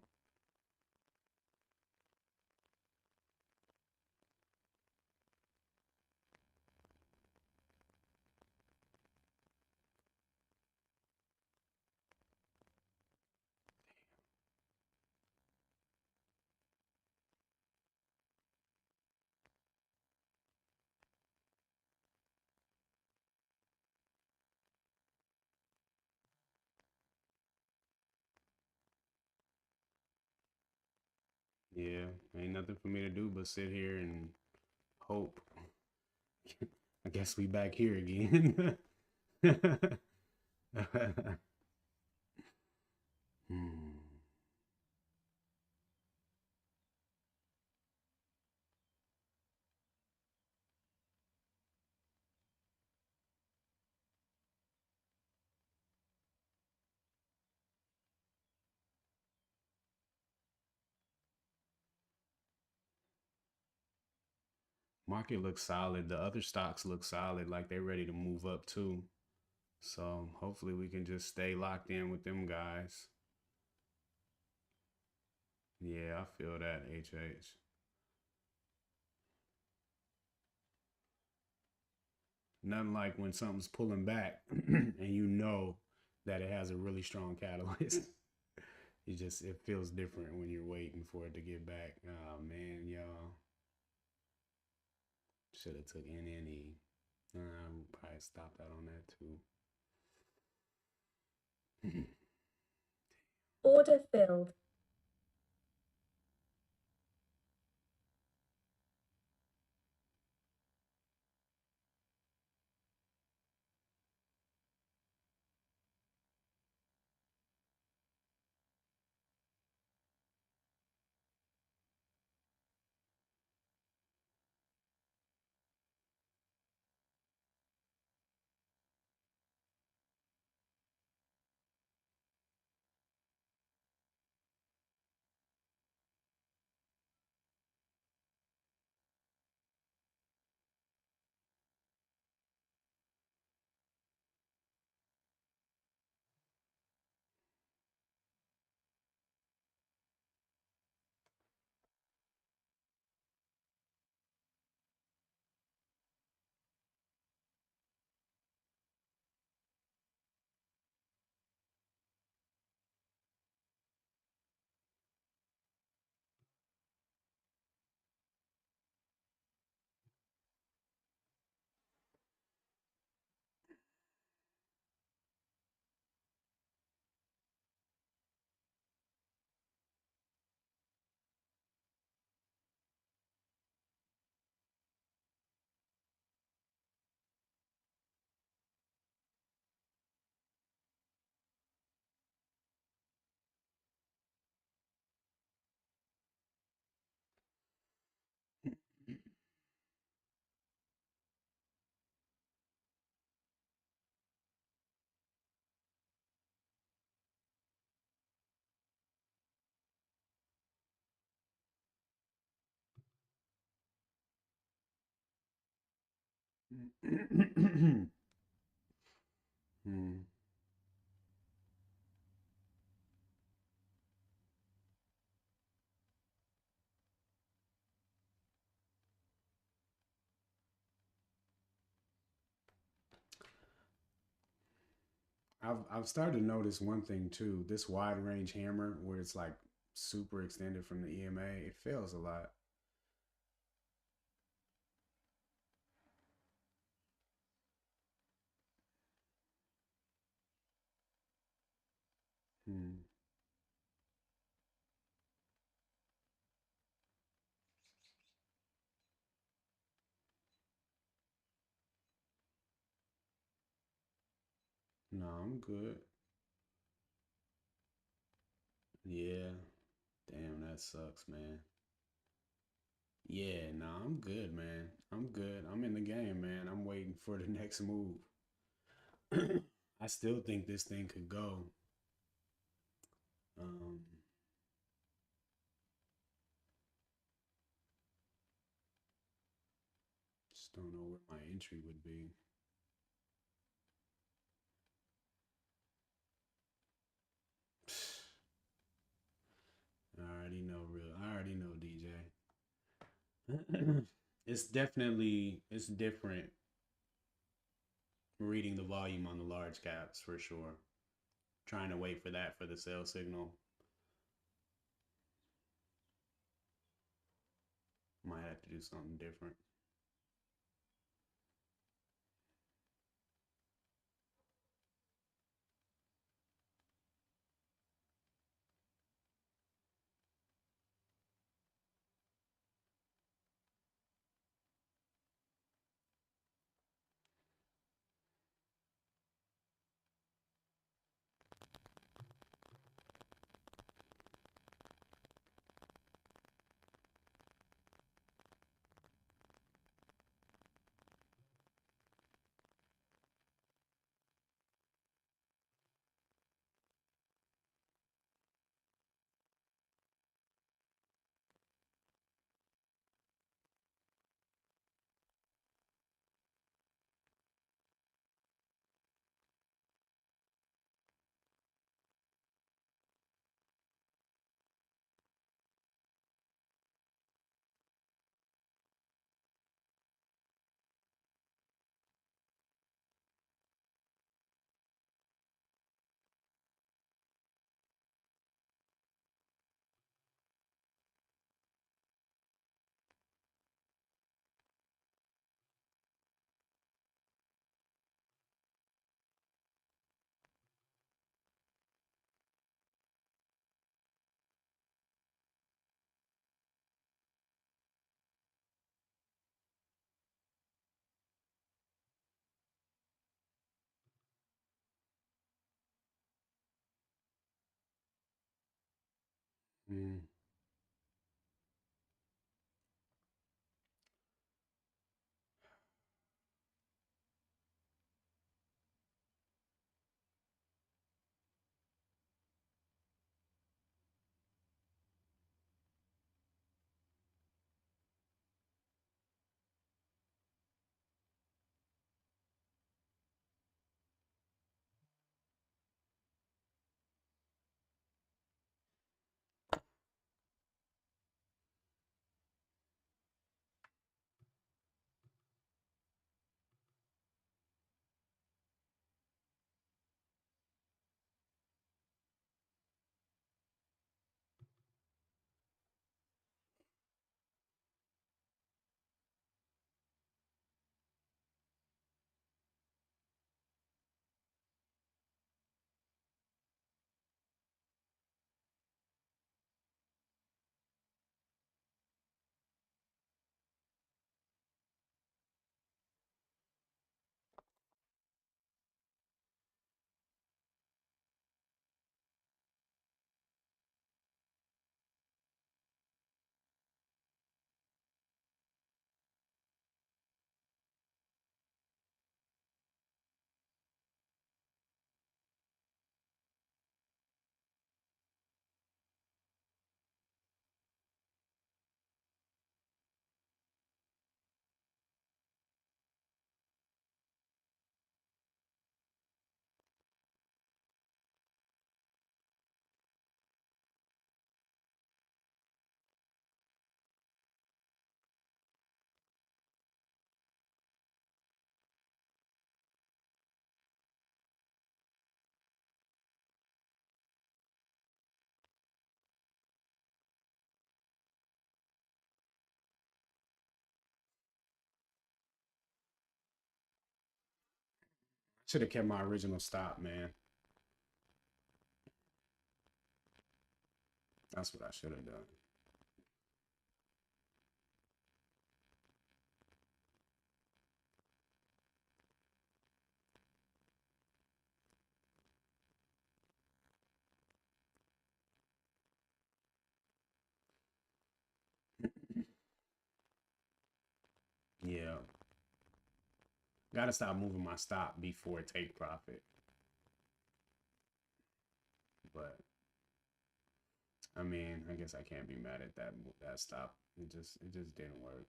Yeah, ain't nothing for me to do but sit here and hope. I guess we back here again. Hmm. Market looks solid. The other stocks look solid, like they're ready to move up too. So hopefully we can just stay locked in with them guys. Yeah, I feel that, HH. Nothing like when something's pulling back and you know that it has a really strong catalyst. It feels different when you're waiting for it to get back. Oh man, y'all. Should have took NNE. Probably stopped out on that too. Order filled. Hmm. I've started to notice one thing too. This wide range hammer, where it's like super extended from the EMA, it fails a lot. Hmm. No, I'm good. Yeah. Damn, that sucks, man. Yeah, no, I'm good, man. I'm good. I'm in the game, man. I'm waiting for the next move. I still think this thing could go. Um, just don't know where my entry would be. I already know, DJ. It's different reading the volume on the large caps for sure. Trying to wait for that for the sell signal. Might have to do something different. Mm. should have kept my original stop, man. That's what I should have done. Yeah. Gotta stop moving my stop before take profit. But I mean, I guess I can't be mad at that stop. It just didn't work.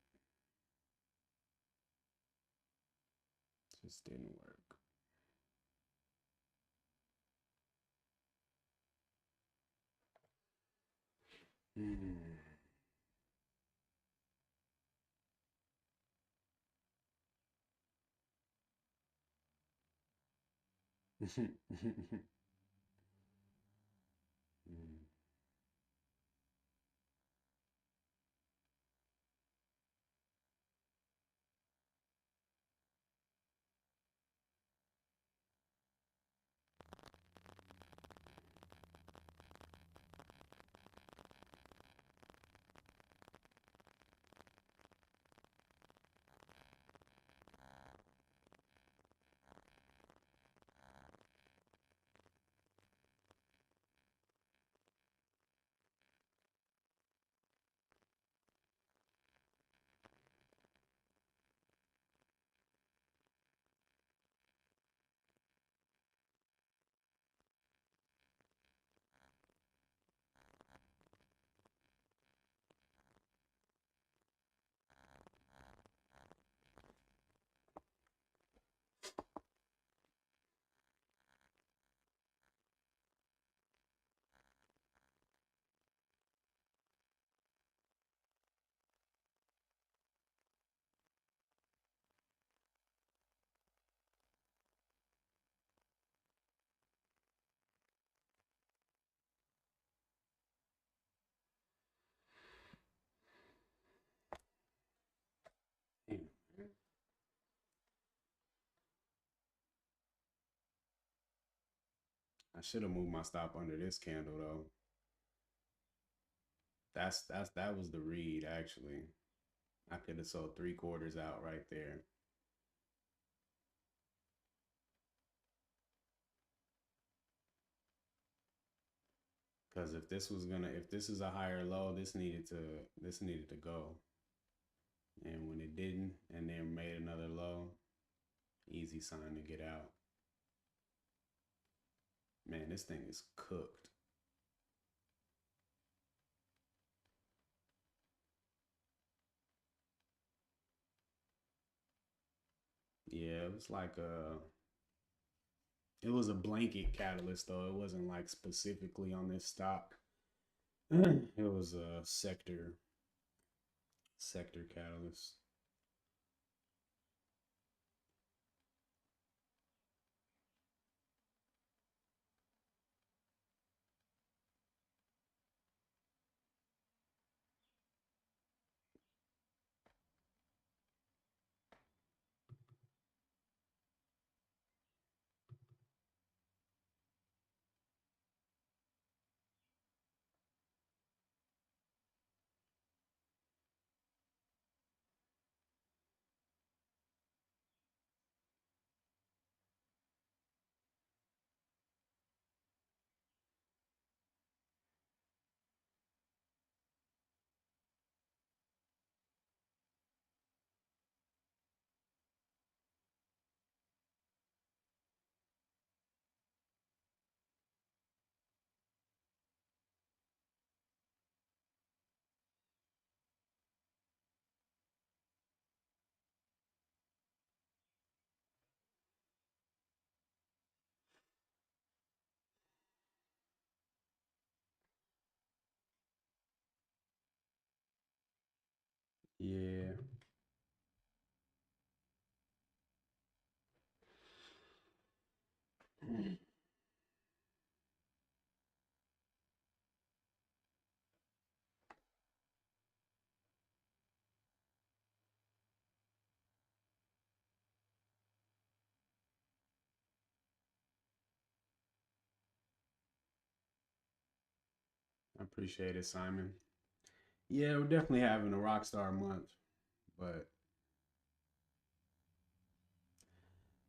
Just didn't work. I should have moved my stop under this candle though. That was the read actually. I could have sold 3/4 out right there. Because if this is a higher low, this needed to go. And when it didn't, and then made another low, easy sign to get out. Man, this thing is cooked. Yeah, it was like it was a blanket catalyst though. It wasn't like specifically on this stock. It was a sector catalyst. Yeah. appreciate it, Simon. Yeah, we're definitely having a rock star month, but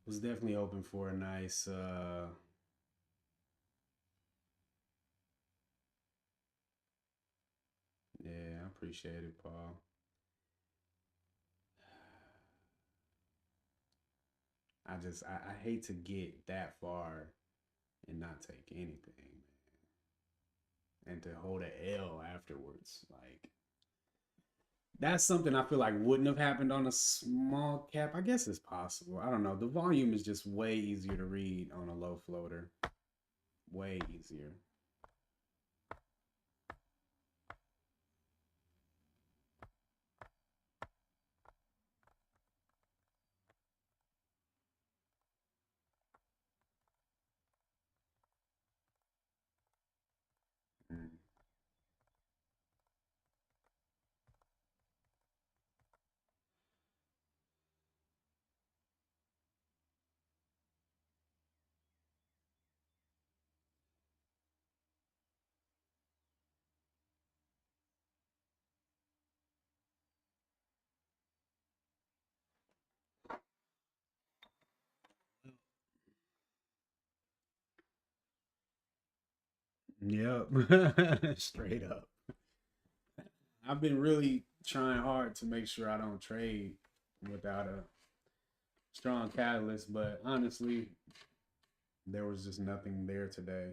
was definitely hoping for a nice yeah, I appreciate it, Paul. I hate to get that far and not take anything, man. And to hold an L afterwards. Like that's something I feel like wouldn't have happened on a small cap. I guess it's possible. I don't know. The volume is just way easier to read on a low floater. Way easier. Mm. Yep. Straight up. I've been really trying hard to make sure I don't trade without a strong catalyst, but honestly, there was just nothing there today.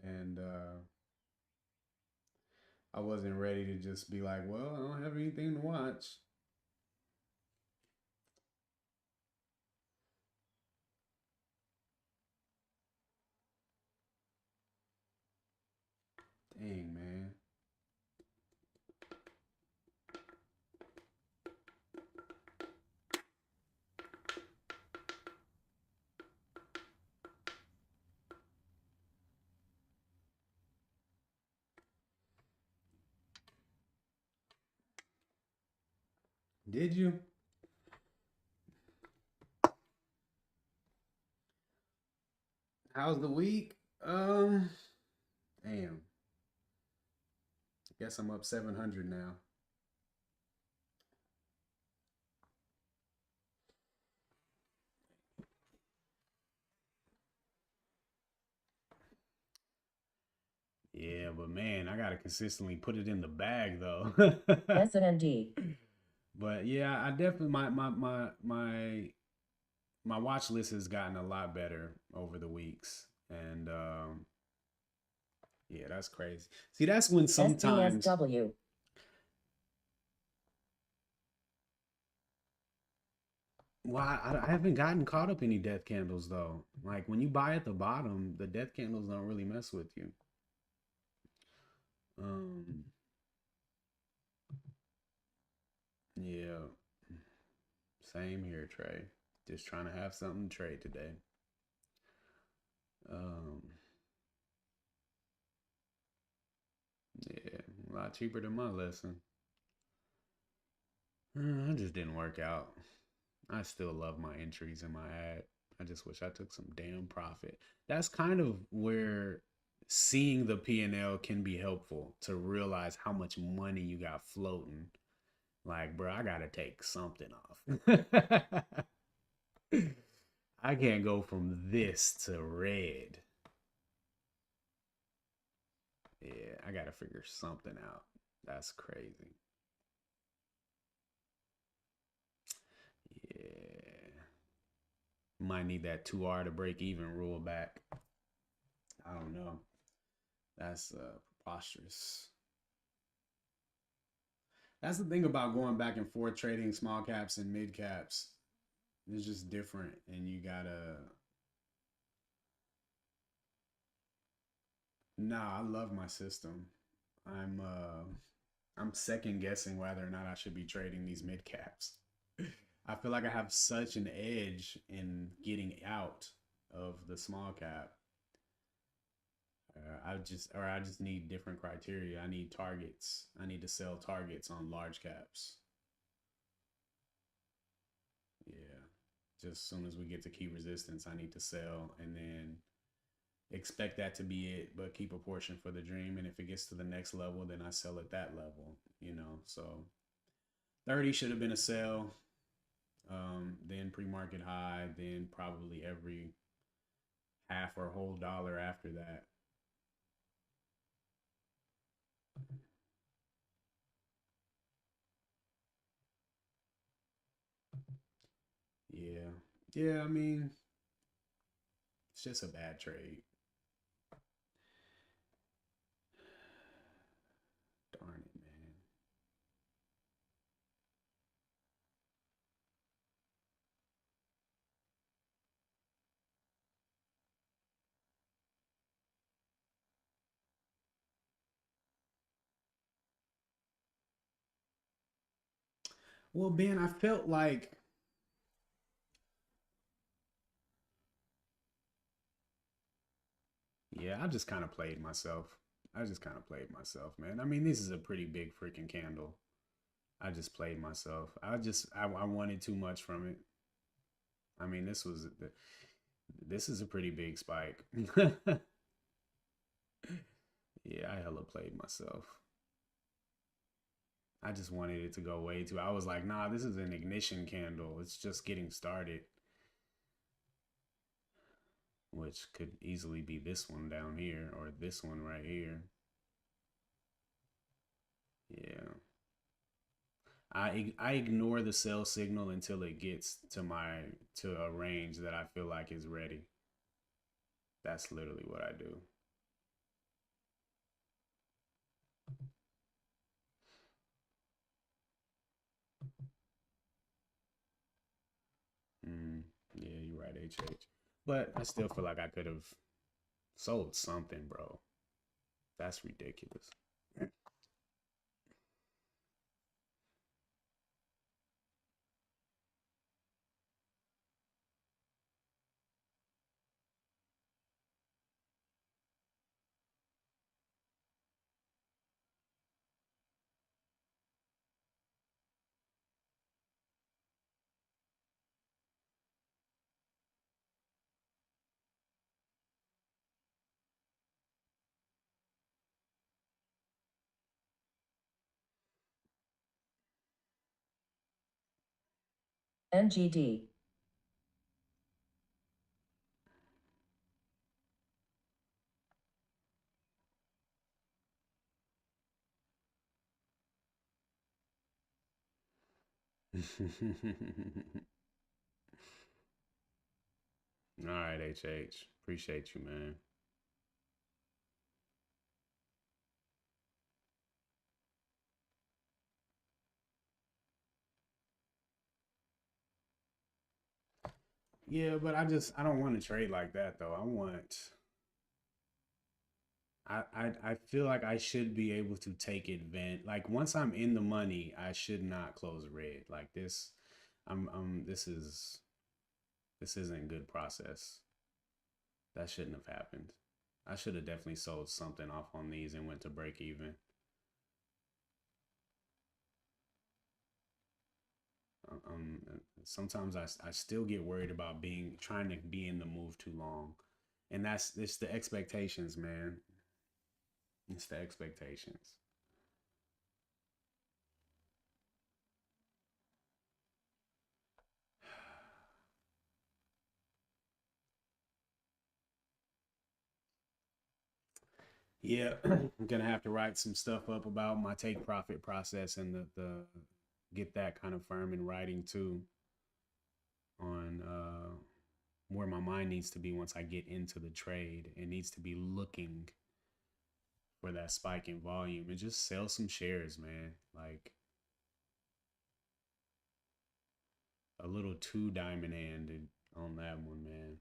And I wasn't ready to just be like, well, I don't have anything to watch. Dang, man. Did you? How's the week? Damn. Guess I'm up 700 now. Yeah, but man, I gotta consistently put it in the bag though. SND. But yeah, I definitely my watch list has gotten a lot better over the weeks, and yeah, that's crazy. See, that's when sometimes SDSW. well, I haven't gotten caught up any death candles though. Like when you buy at the bottom, the death candles don't really mess with you. Um, yeah, same here, Trey. Just trying to have something to trade today. Um, yeah, a lot cheaper than my lesson. I just didn't work out. I still love my entries in my ad. I just wish I took some damn profit. That's kind of where seeing the P&L can be helpful to realize how much money you got floating. Like, bro, I gotta take something off. I can't go from this to red. Yeah, I gotta figure something out. That's crazy. Yeah. Might need that 2R to break even rule back. I don't know. That's preposterous. That's the thing about going back and forth trading small caps and mid caps. It's just different, and you gotta. Nah, I love my system. I'm uh, I'm second guessing whether or not I should be trading these mid caps. I feel like I have such an edge in getting out of the small cap. I just need different criteria. I need targets. I need to sell targets on large caps. Yeah. Just as soon as we get to key resistance, I need to sell. And then expect that to be it, but keep a portion for the dream. And if it gets to the next level, then I sell at that level, you know. So 30 should have been a sell. Then pre-market high, then probably every half or whole dollar after that. Yeah. Yeah, I mean, it's just a bad trade. Darn it, man. Well, Ben, I felt like, yeah, I just kind of played myself. I just kind of played myself, man. I mean, this is a pretty big freaking candle. I just played myself. I wanted too much from it. I mean, this is a pretty big spike. Yeah, I hella played myself. I just wanted it to go way too. I was like, nah, this is an ignition candle. It's just getting started, which could easily be this one down here or this one right here. Yeah. I ignore the sell signal until it gets to a range that I feel like is ready. That's literally what I do. Yeah, you're right, HH. But I still feel like I could have sold something, bro. That's ridiculous. NGD. All right, HH. Appreciate you, man. Yeah, but I don't want to trade like that though. I feel like I should be able to take advantage. Like once I'm in the money, I should not close red. Like this, this isn't good process. That shouldn't have happened. I should have definitely sold something off on these and went to break even. Sometimes I still get worried about trying to be in the move too long, and it's the expectations, man. It's the expectations. Yeah, I'm gonna have to write some stuff up about my take profit process and the get that kind of firm in writing too on where my mind needs to be once I get into the trade. It needs to be looking for that spike in volume and just sell some shares, man. Like a little too diamond handed on that one, man.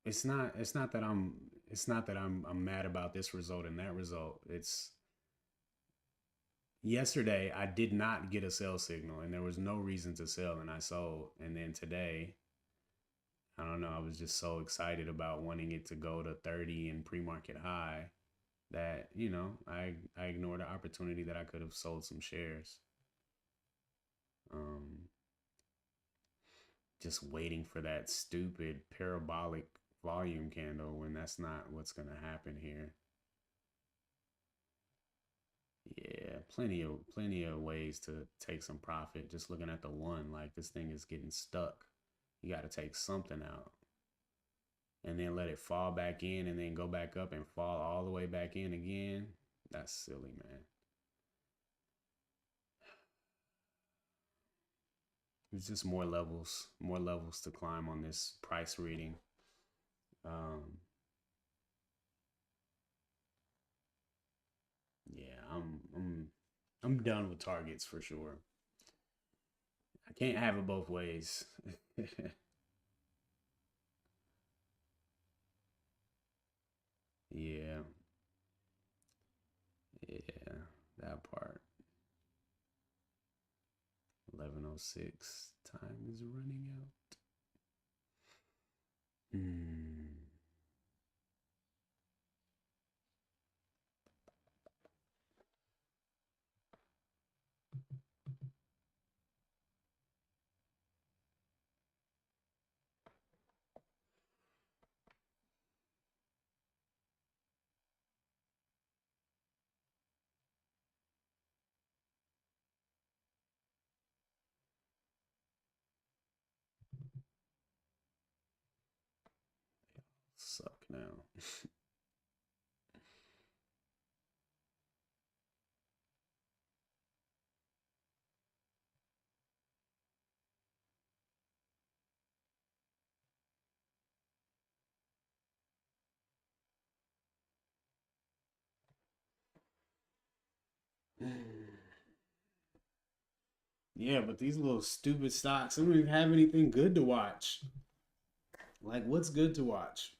It's not that I'm mad about this result and that result. Yesterday, I did not get a sell signal, and there was no reason to sell, and I sold. And then today, I don't know, I was just so excited about wanting it to go to 30 and pre-market high that, I ignored the opportunity that I could have sold some shares. Um, just waiting for that stupid parabolic volume candle when that's not what's going to happen here. Yeah, plenty of ways to take some profit. Just looking at the one, like this thing is getting stuck. You got to take something out and then let it fall back in and then go back up and fall all the way back in again. That's silly, man. There's just more levels to climb on this price reading. Yeah, I'm done with targets for sure. I can't have it both ways. Yeah, yeah, that part. 11:06. Time is running out. Hmm. Suck now. Yeah, but these little stupid stocks, I don't even have anything good to watch. Like, what's good to watch?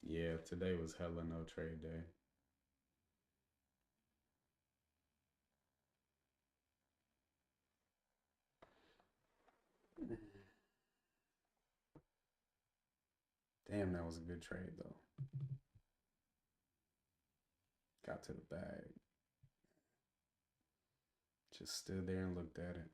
Yeah, today was hella no trade day. Damn, that was a good trade though. Got to the bag. Just stood there and looked at it.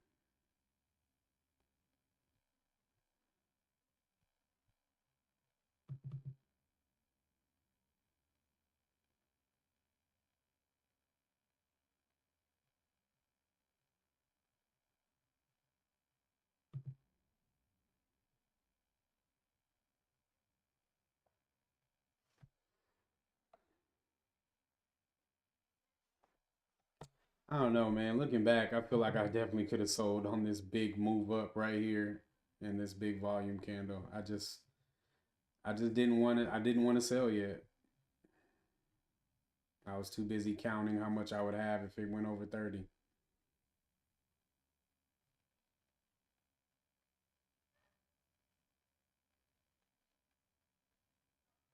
I don't know, man. Looking back, I feel like I definitely could have sold on this big move up right here in this big volume candle. I just didn't want to. I didn't want to sell yet. I was too busy counting how much I would have if it went over 30.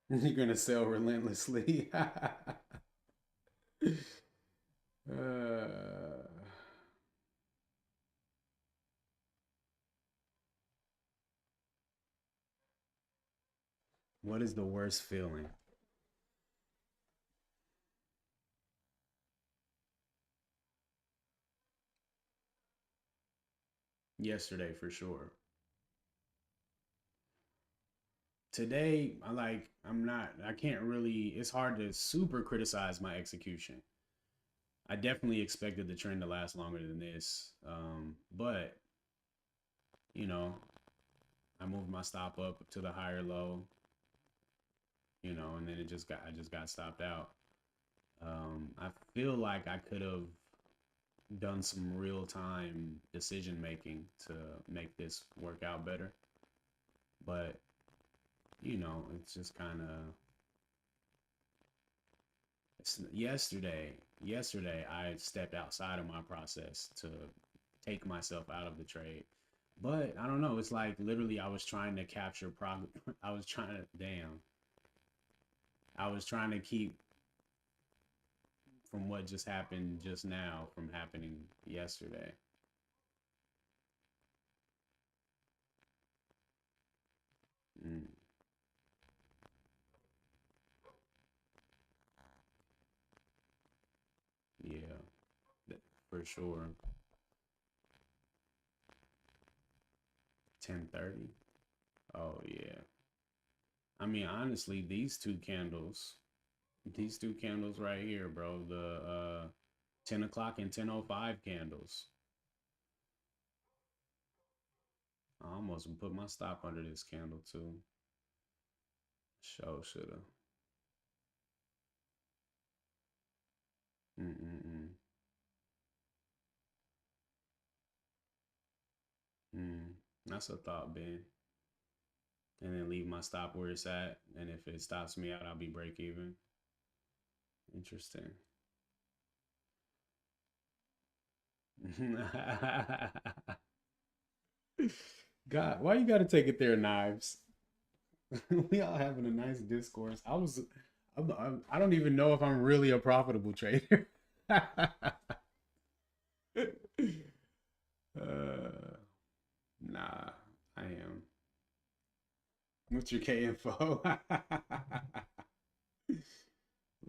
You're gonna sell relentlessly. uh, what is the worst feeling? Yesterday for sure. Today, I can't really, it's hard to super criticize my execution. I definitely expected the trend to last longer than this. But, you know, I moved my stop up to the higher low, and then I just got stopped out. I feel like I could have done some real time decision making to make this work out better. but you know, it's just kind of yesterday I stepped outside of my process to take myself out of the trade. But I don't know, it's like literally I was trying to capture I was trying to I was trying to keep from what just happened just now from happening yesterday. Mm, yeah, for sure. 10:30. Oh yeah. I mean, honestly, these two candles right here, bro, the 10 o'clock and 10:05 candles. I almost put my stop under this candle too. Shoulda. Mm-mm-mm. Mm. That's a thought, Ben. And then leave my stop where it's at. And if it stops me out, I'll be break even. Interesting. God, why you gotta take it there, Knives? We all having a nice discourse. I don't even know if I'm really a profitable trader. Nah, I am. What's your K info?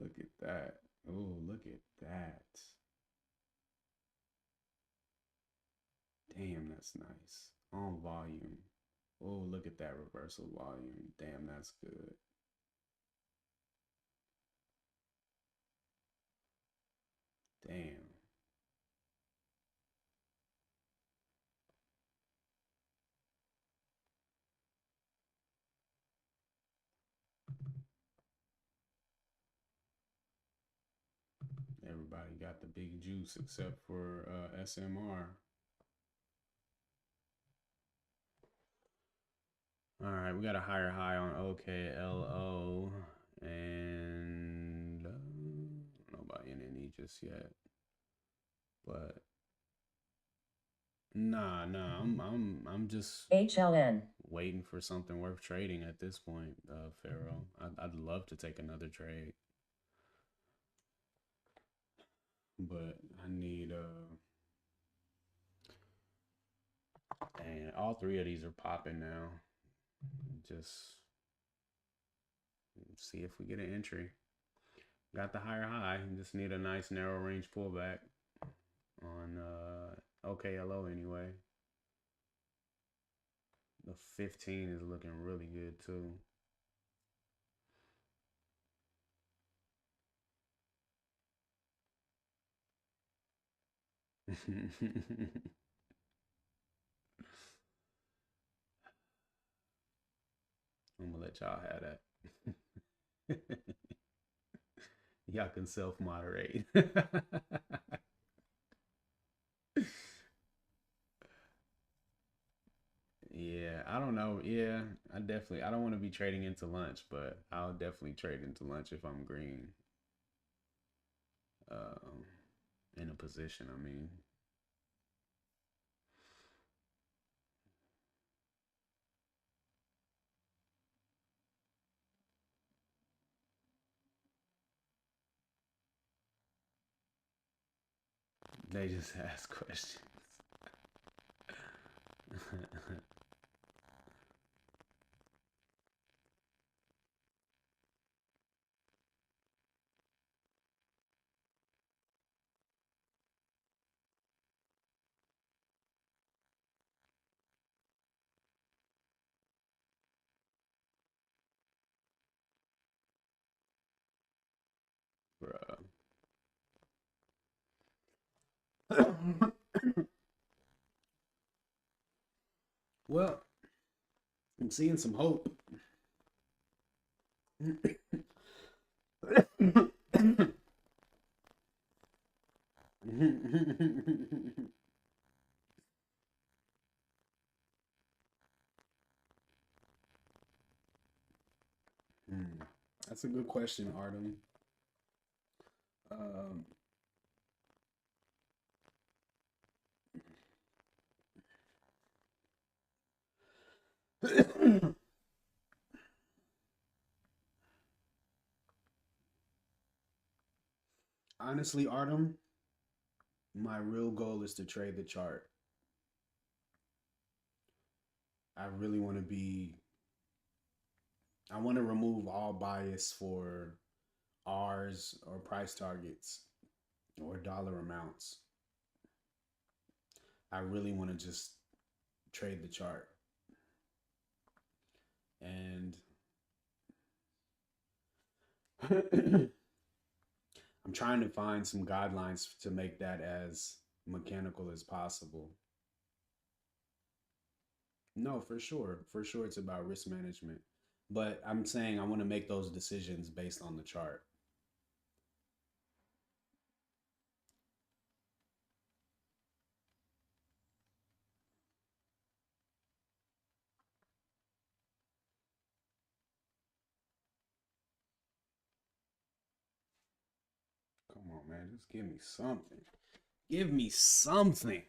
Look at that. Oh, look at that. Damn, that's nice. On volume. Oh, look at that reversal volume. Damn, that's good. Damn. Everybody got the big juice except for SMR. All right, we got a higher high on OKLO and I don't know about NNE just yet, but I'm just HLN. waiting for something worth trading at this point, Pharaoh. I'd love to take another trade, but I need and all three of these are popping now. Just see if we get an entry. Got the higher high. Just need a nice narrow range pullback on OKLO anyway. The 15 is looking really good too. I'm gonna let y'all have that. Y'all can self-moderate. Yeah, I don't know. Yeah, I don't want to be trading into lunch, but I'll definitely trade into lunch if I'm green. Um, in a position, I mean. They just ask questions. Bruh. Well, I'm seeing some hope. That's a good question, Artem. Um, honestly, Artem, my real goal is to trade the chart. I really want to be, I want to remove all bias for R's or price targets or dollar amounts. I really want to just trade the chart. And I'm trying to find some guidelines to make that as mechanical as possible. No, for sure. For sure, it's about risk management. But I'm saying I want to make those decisions based on the chart. Come on, man. Just give me something. Give me something.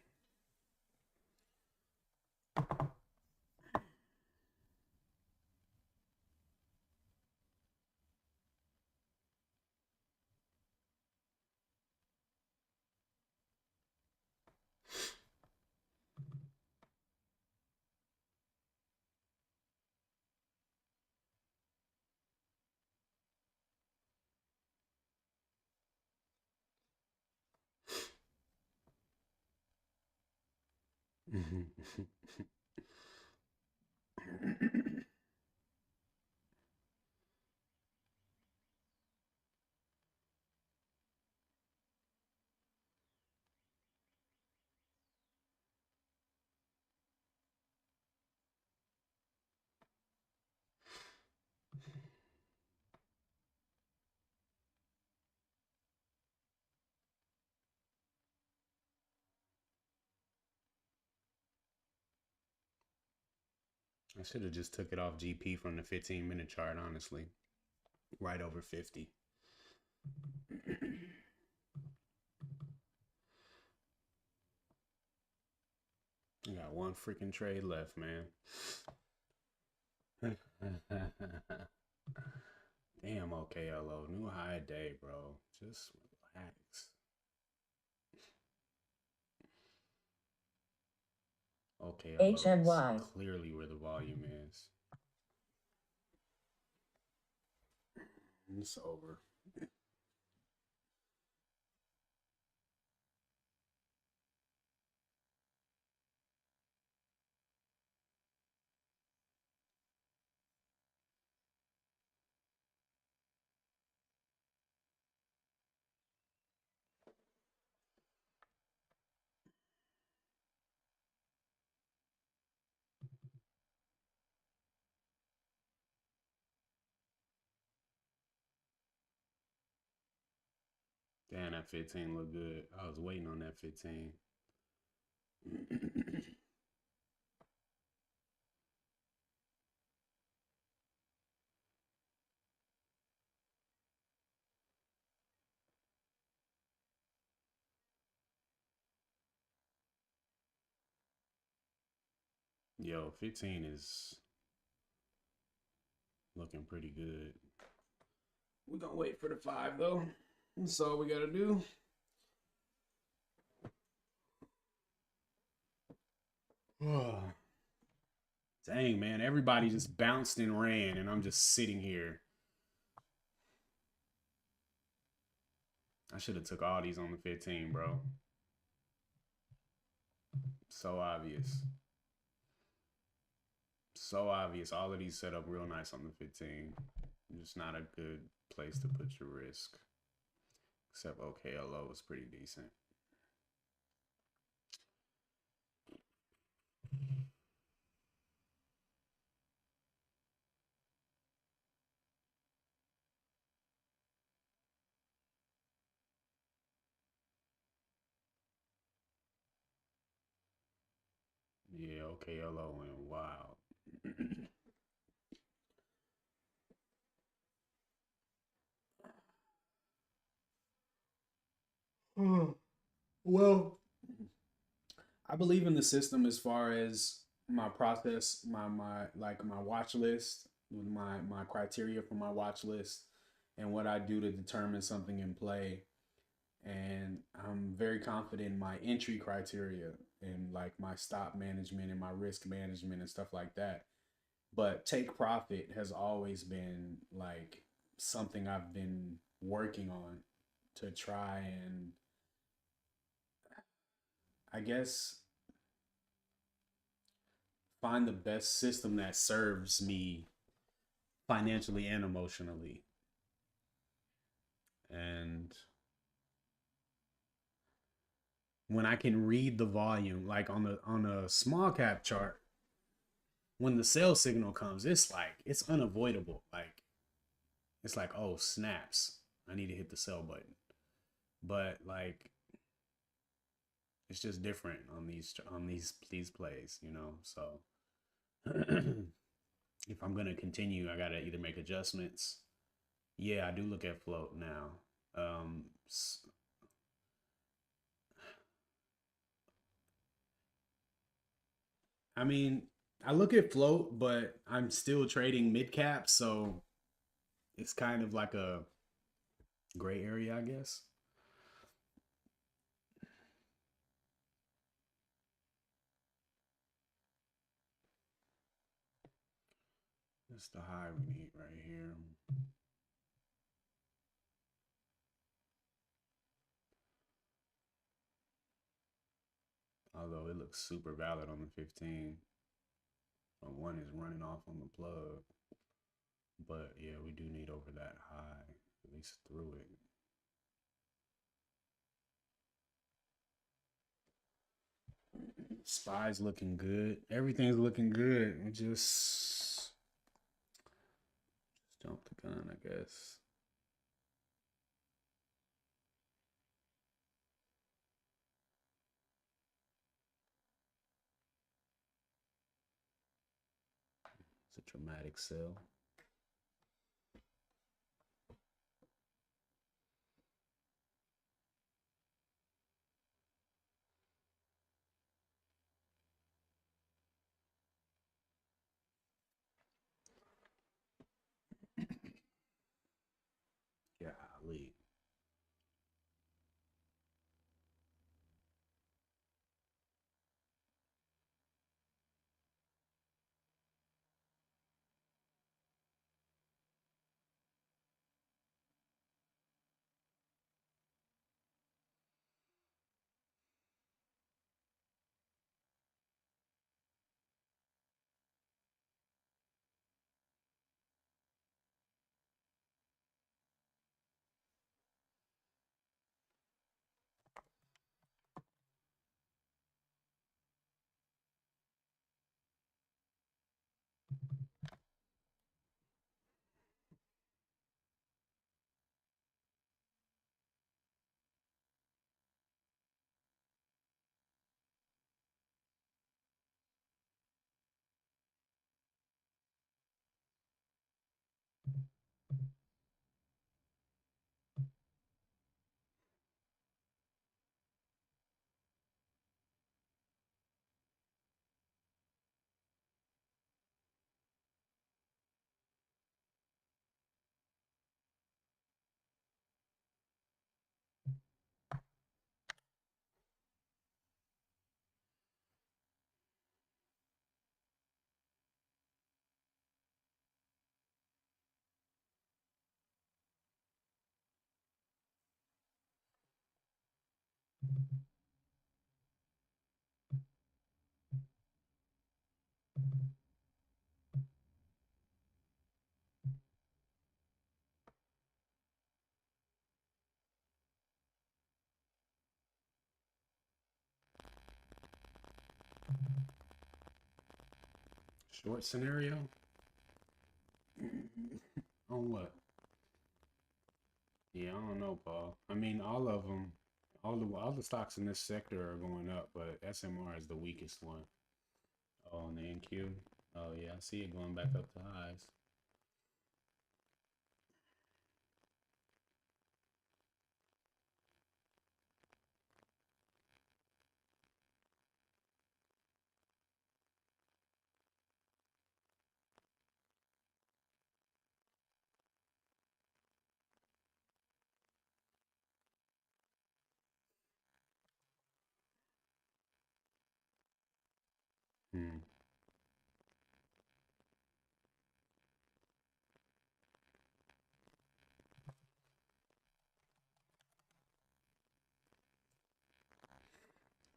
I should have just took it off GP from the 15-minute chart, honestly. Right over 50. I got one freaking trade left, man. Damn, OKLO. New high day, bro. Just relax. OKLO is HNY. clearly where the volume is. It's over. Damn, that 15 look good. I was waiting on that 15. Yo, 15 is looking pretty good. We're gonna wait for the 5 though. That's all we gotta do. Dang, man, everybody just bounced and ran, and I'm just sitting here. I should have took all these on the 15, bro. So obvious. So obvious. All of these set up real nice on the 15. Just not a good place to put your risk. Except OKLO is pretty decent. Yeah, OKLO went wild. Well, I believe in the system as far as my process, my like my watch list, my criteria for my watch list, and what I do to determine something in play. And I'm very confident in my entry criteria and like my stop management and my risk management and stuff like that. But take profit has always been like something I've been working on to try and, I guess, find the best system that serves me financially and emotionally. And when I can read the volume, like on a small cap chart, when the sell signal comes, it's like it's unavoidable. Like it's like, oh snaps, I need to hit the sell button. But like it's just different on these plays, you know. So if I'm gonna continue, I gotta either make adjustments. Yeah, I do look at float now. Um, I mean, I look at float, but I'm still trading mid cap, so it's kind of like a gray area, I guess. That's the high we need right here. Although it looks super valid on the 15. One is running off on the plug. But yeah, we do need over that high, at least through it. Spy's looking good. Everything's looking good. We just jump the gun, I guess. It's a dramatic sell. Golly. Short scenario? On what? Yeah, I don't know, Paul. I mean, all of them, all the stocks in this sector are going up, but SMR is the weakest one. Oh, and the NQ. Oh yeah, I see it going back up to highs.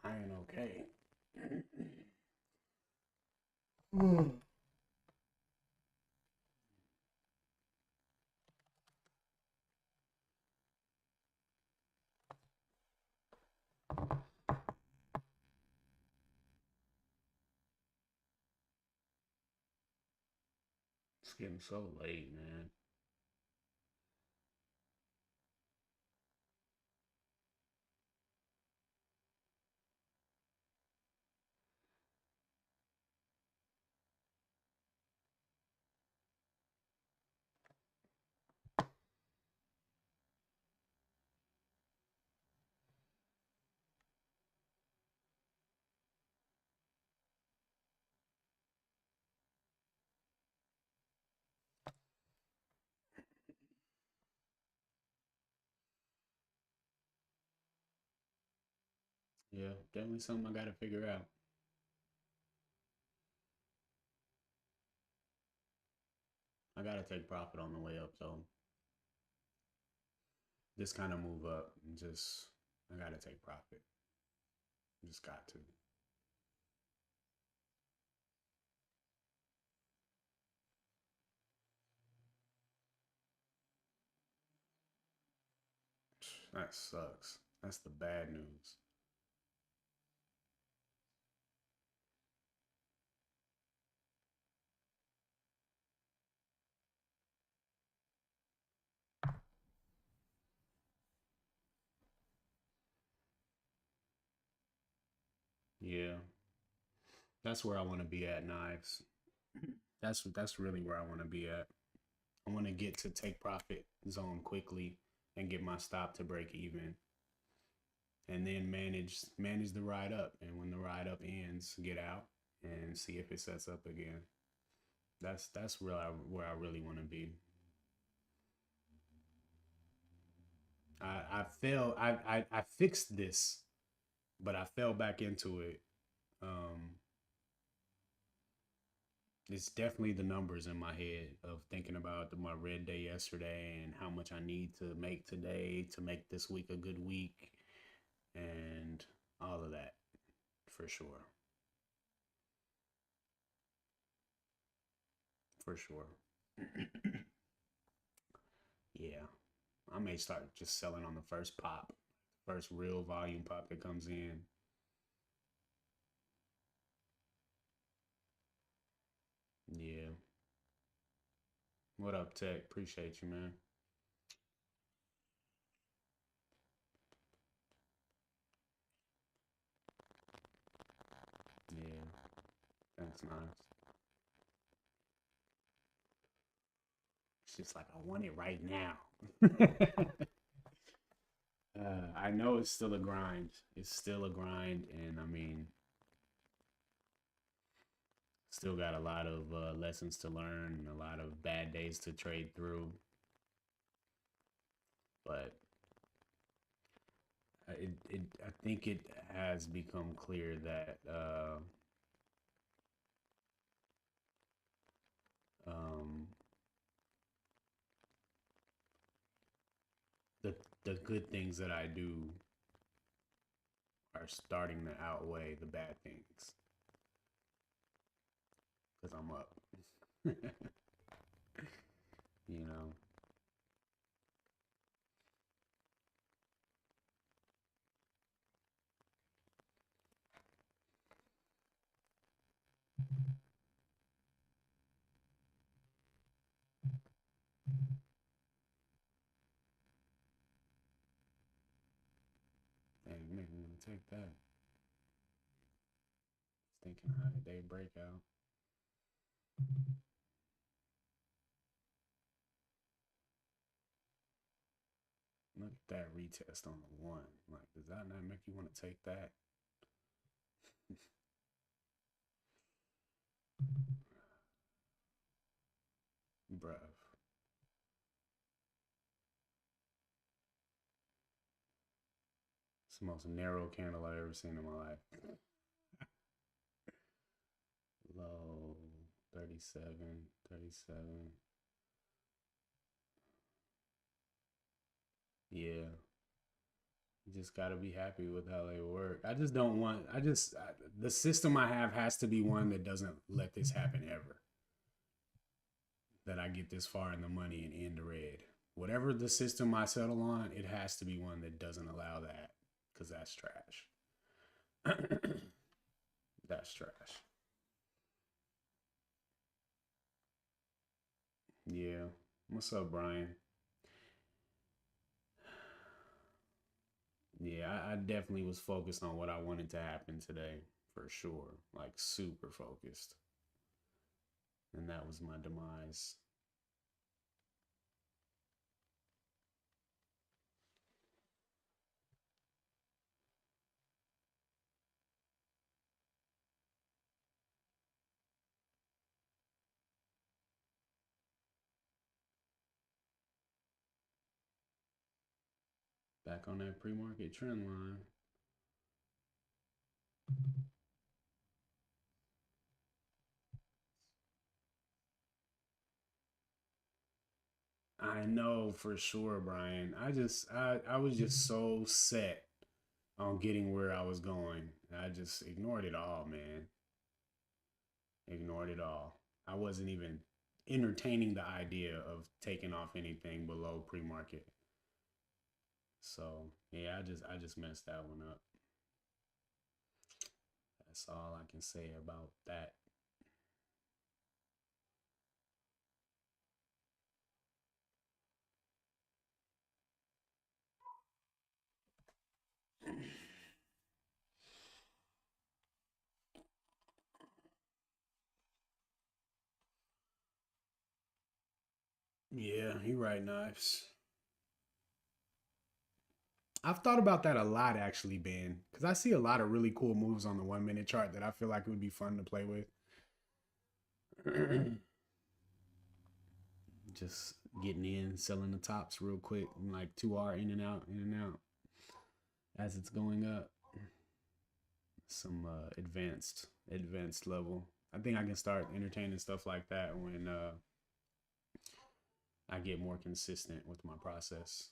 I ain't okay. It's getting so late, man. Yeah, definitely something I gotta figure out. I gotta take profit on the way up, though. Just kind of move up and just, I gotta take profit. Just got to. That sucks. That's the bad news. Yeah, that's where I want to be at, Knives. That's really where I want to be at. I want to get to take profit zone quickly and get my stop to break even, and then manage the ride up. And when the ride up ends, get out and see if it sets up again. That's where I really want to be. I fell I fixed this, but I fell back into it. Um, it's definitely the numbers in my head of thinking about my red day yesterday and how much I need to make today to make this week a good week and all of that for sure. For sure. Yeah. I may start just selling on the first pop, first real volume pop that comes in. Yeah. What up, Tech? Appreciate you, man. Yeah. That's nice. It's just like I want it right now. I know it's still a grind. It's still a grind, and I mean, still got a lot of lessons to learn, a lot of bad days to trade through. But I think it has become clear that um, the the good things that I do are starting to outweigh the bad things because I'm up. You know. Dang, you make me want to take that. Thinking how did they break out? Look at that retest on the one. Like, does that not make you want to take that? Bruh. It's the most narrow candle I've ever seen in my life. Low 37, 37. Yeah. You just got to be happy with how they work. I just don't want, the system I have has to be one that doesn't let this happen ever. That I get this far in the money and in the red. Whatever the system I settle on, it has to be one that doesn't allow that, because that's trash. That's trash. Yeah. What's up, Brian? Yeah, I definitely was focused on what I wanted to happen today, for sure. Like, super focused. And that was my demise. Back on that pre-market trend line. I know for sure, Brian. I was just so set on getting where I was going. I just ignored it all, man. Ignored it all. I wasn't even entertaining the idea of taking off anything below pre-market. So yeah, I just messed that one up. That's all I can say about that. Yeah, he right, Knives. I've thought about that a lot actually, Ben, because I see a lot of really cool moves on the 1 minute chart that I feel like it would be fun to play with. Just getting in, selling the tops real quick, and like 2R in and out as it's going up. Some advanced level. I think I can start entertaining stuff like that when I get more consistent with my process.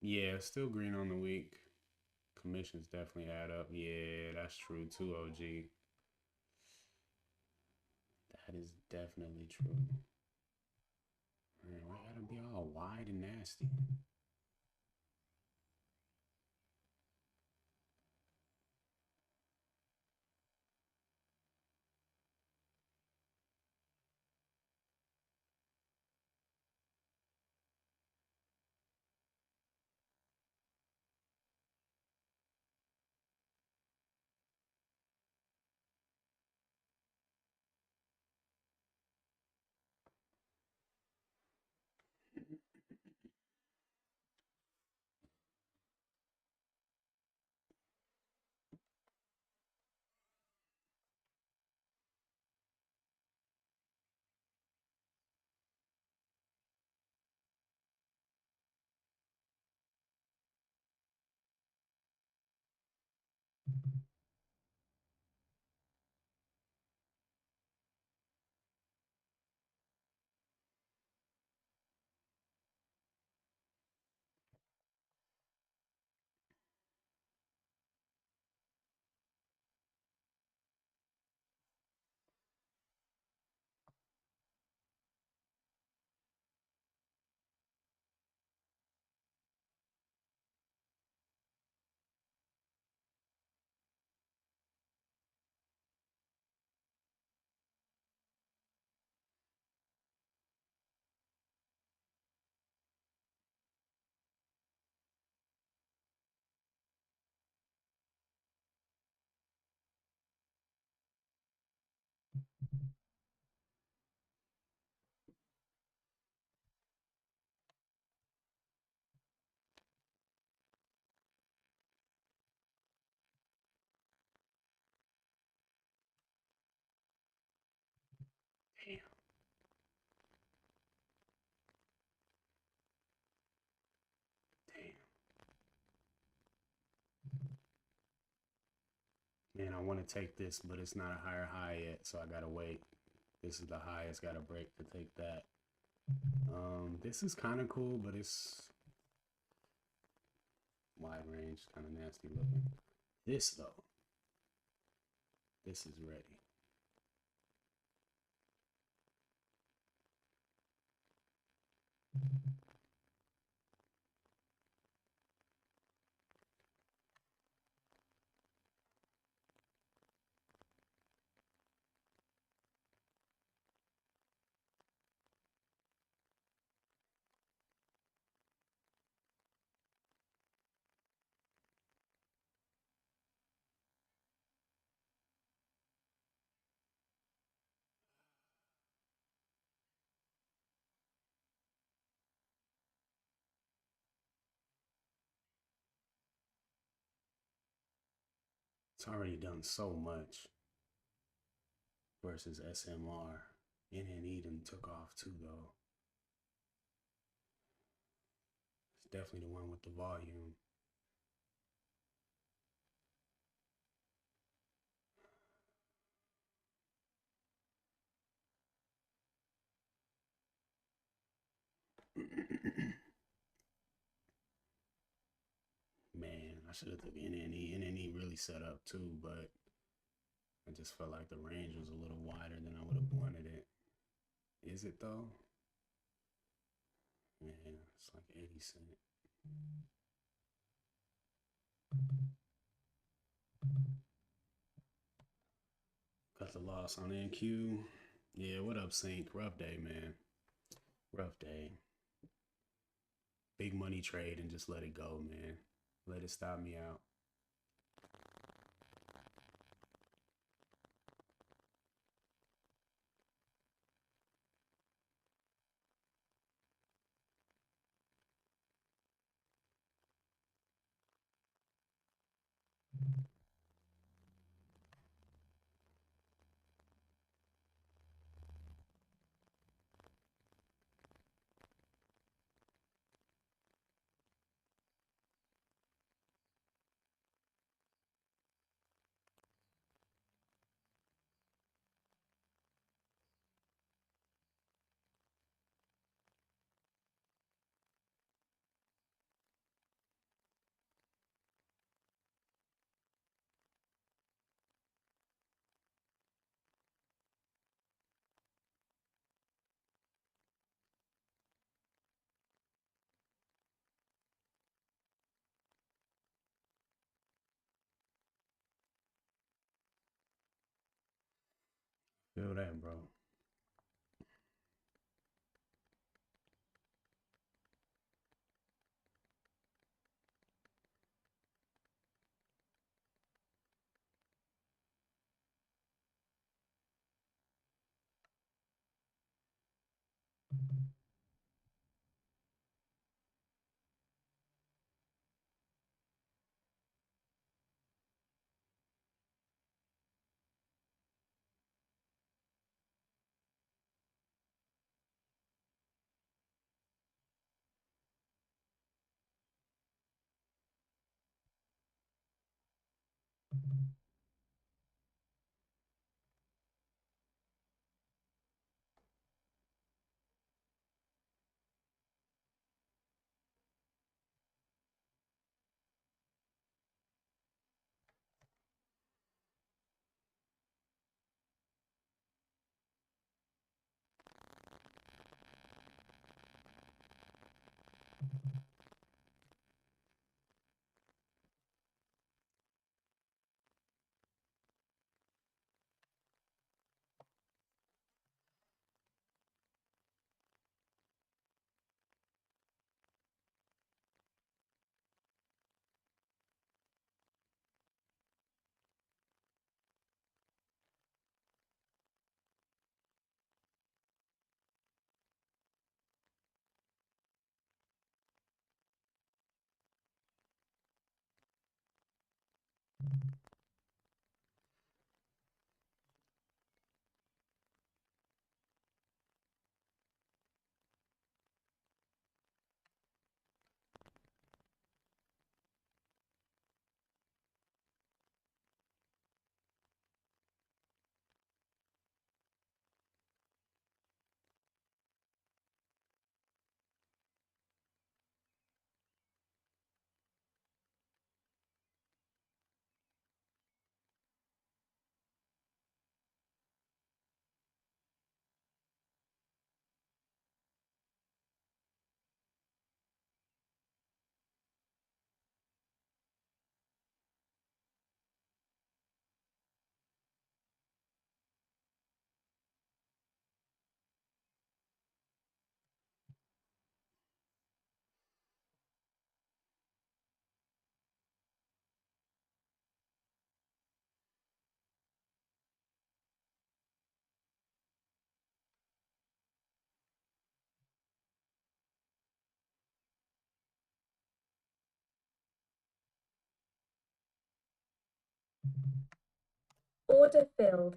Yeah, still green on the week. Commissions definitely add up. Yeah, that's true too, OG. That is definitely true. Man, why gotta be all wide and nasty? I want to take this, but it's not a higher high yet, so I gotta wait. This is the highest, gotta break to take that. This is kind of cool, but it's wide range, kind of nasty looking. This though, this is ready. It's already done so much versus SMR. NNE done took off too though. It's definitely the one with the volume. Man, I should have took NNE. NNE really set up too, but I just felt like the range was a little wider than I would have wanted it. Is it though? Man, it's like 80 cents. Got the loss on NQ. Yeah, what up, Sync? Rough day, man. Rough day. Big money trade and just let it go, man. Let it stop me out. Feel that, bro. Order filled.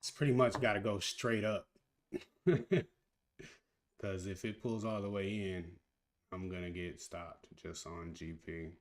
It's pretty much got to go straight up. Because if it pulls all the way in, I'm going to get stopped just on GP.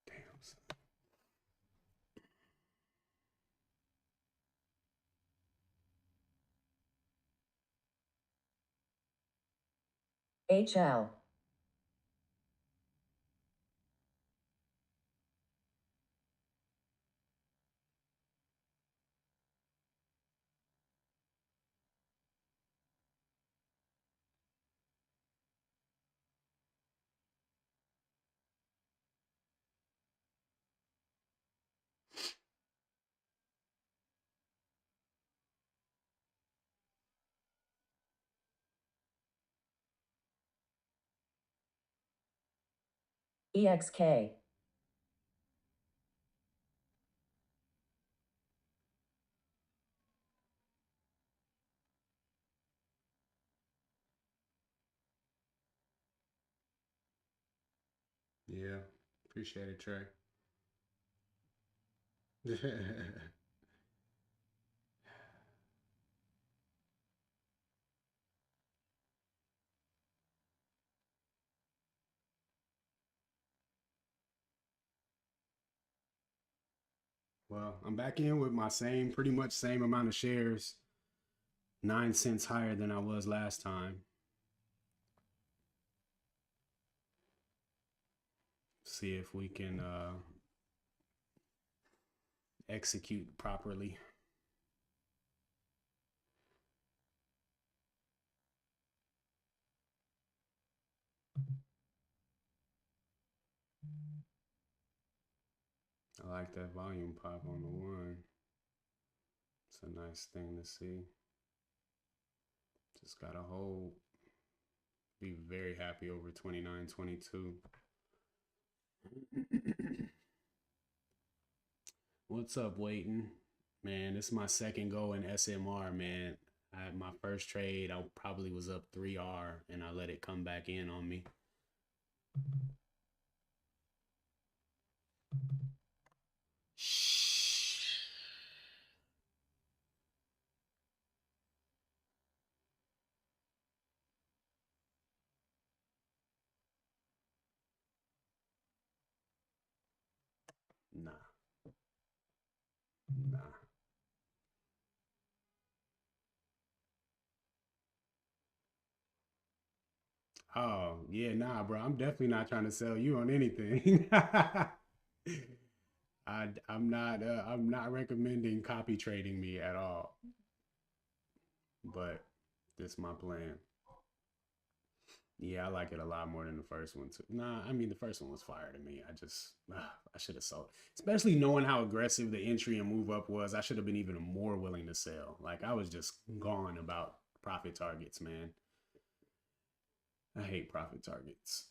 Damn. Son. HL. EXK. Yeah. Appreciate it, Trey. Well, I'm back in with my pretty much same amount of shares, 9 cents higher than I was last time. See if we can execute properly. I like that volume pop on the one. It's a nice thing to see. Just gotta hold. Be very happy over 29.22. What's up, waiting? Man, this is my second go in SMR, man. I had my first trade. I probably was up 3R and I let it come back in on me. Shh. Nah. Nah. Oh, yeah, nah, bro. I'm definitely not trying to sell you on anything. I'm not recommending copy trading me at all. But this is my plan. Yeah, I like it a lot more than the first one too. Nah, I mean the first one was fire to me. I should have sold. Especially knowing how aggressive the entry and move up was, I should have been even more willing to sell. Like I was just gone about profit targets, man. I hate profit targets.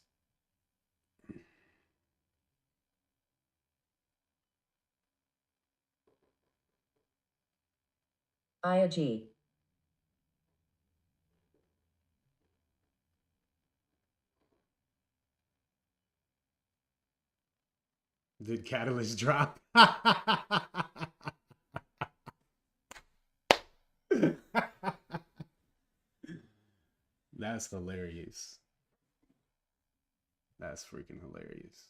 IAG. Did Catalyst drop? That's hilarious. That's freaking hilarious.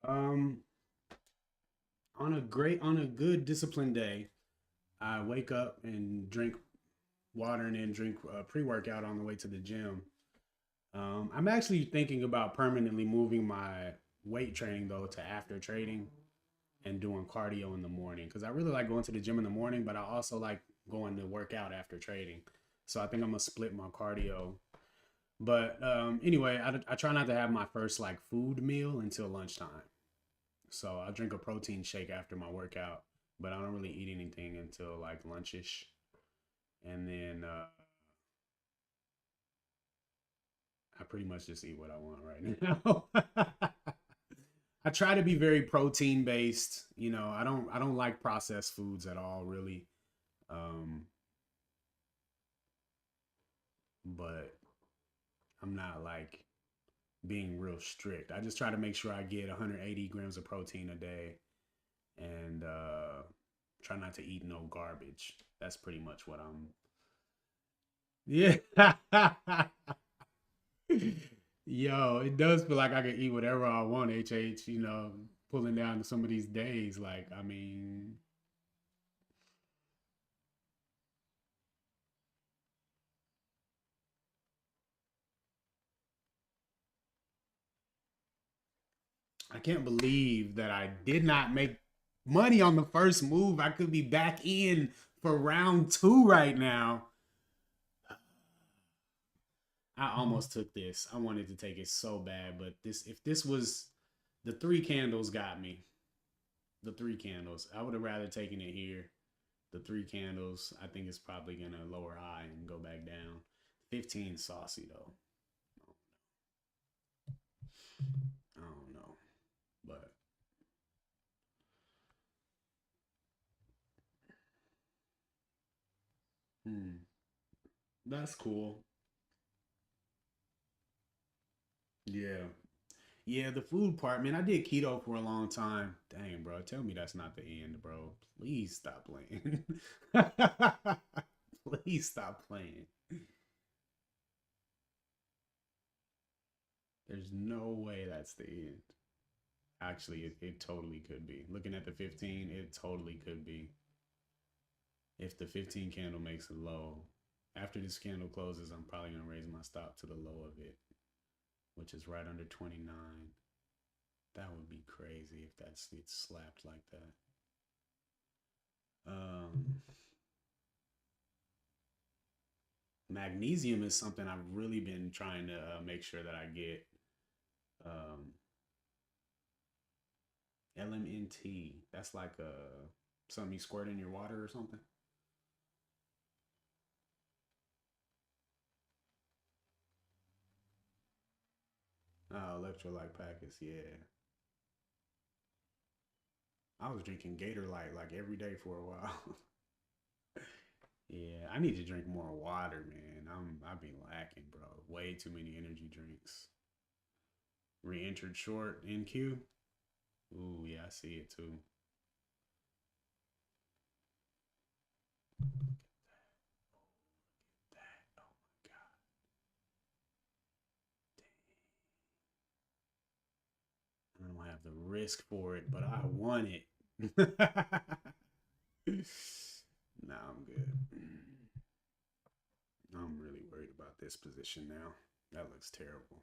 Um, on a good disciplined day, I wake up and drink water and then drink pre-workout on the way to the gym. I'm actually thinking about permanently moving my weight training though to after trading and doing cardio in the morning because I really like going to the gym in the morning, but I also like going to work out after trading. So I think I'm gonna split my cardio. But anyway, I try not to have my first like food meal until lunchtime. So I drink a protein shake after my workout, but I don't really eat anything until like lunchish. And then I pretty much just eat what I want right now. I try to be very protein based. You know, I don't like processed foods at all, really. Um, but I'm not like being real strict. I just try to make sure I get 180 grams of protein a day and try not to eat no garbage. That's pretty much what I'm. Yeah. Yo, it does feel like I can eat whatever I want, HH, you know, pulling down some of these days. Like, I mean, I can't believe that I did not make money on the first move. I could be back in for round two right now. I almost took this. I wanted to take it so bad, but this if this was the three candles got me. The three candles. I would have rather taken it here. The three candles, I think it's probably gonna lower high and go back down. 15 saucy though. I don't know. But that's cool. Yeah. Yeah, the food part, man. I did keto for a long time. Dang, bro. Tell me that's not the end, bro. Please stop playing. Please stop playing. There's no way that's the end. Actually, it totally could be. Looking at the 15, it totally could be. If the 15 candle makes a low, after this candle closes, I'm probably going to raise my stop to the low of it, which is right under 29. That would be crazy if that's it's slapped like that. Um, Magnesium is something I've really been trying to make sure that I get. Um, LMNT. That's like something you squirt in your water or something. Oh, electrolyte packets. Yeah, I was drinking Gator Light like every day for a while. Yeah, I need to drink more water, man. I've been lacking, bro. Way too many energy drinks. Re-entered short NQ. Ooh, yeah, I see it too. That. Oh my god. I don't have the risk for it, but I want it. Nah, I'm good. I'm really worried about this position now. That looks terrible.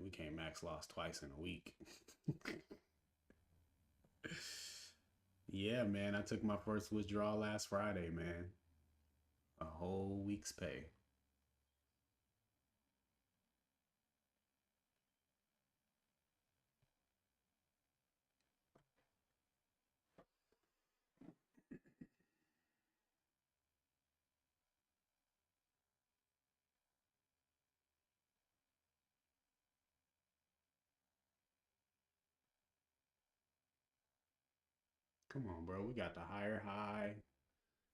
we came max loss twice in a week. Yeah, man. I took my first withdrawal last Friday, man. A whole week's pay. Come on, bro. We got the higher high.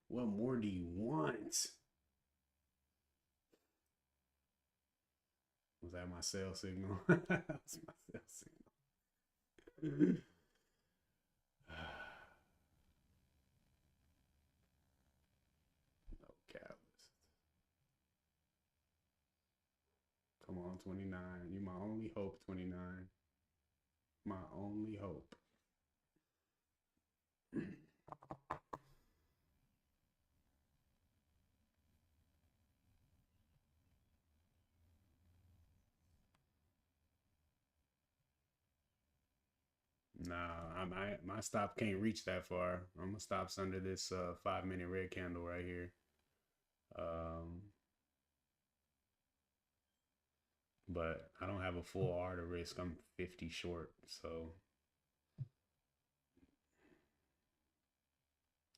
What more do you want? Was that my sell signal? That was my sell signal. No catalyst. Come on, 29. You my only hope, 29. My only hope. Nah, my stop can't reach that far. I'm gonna stop under this 5 minute red candle right here. But I don't have a full R to risk. I'm 50 short, so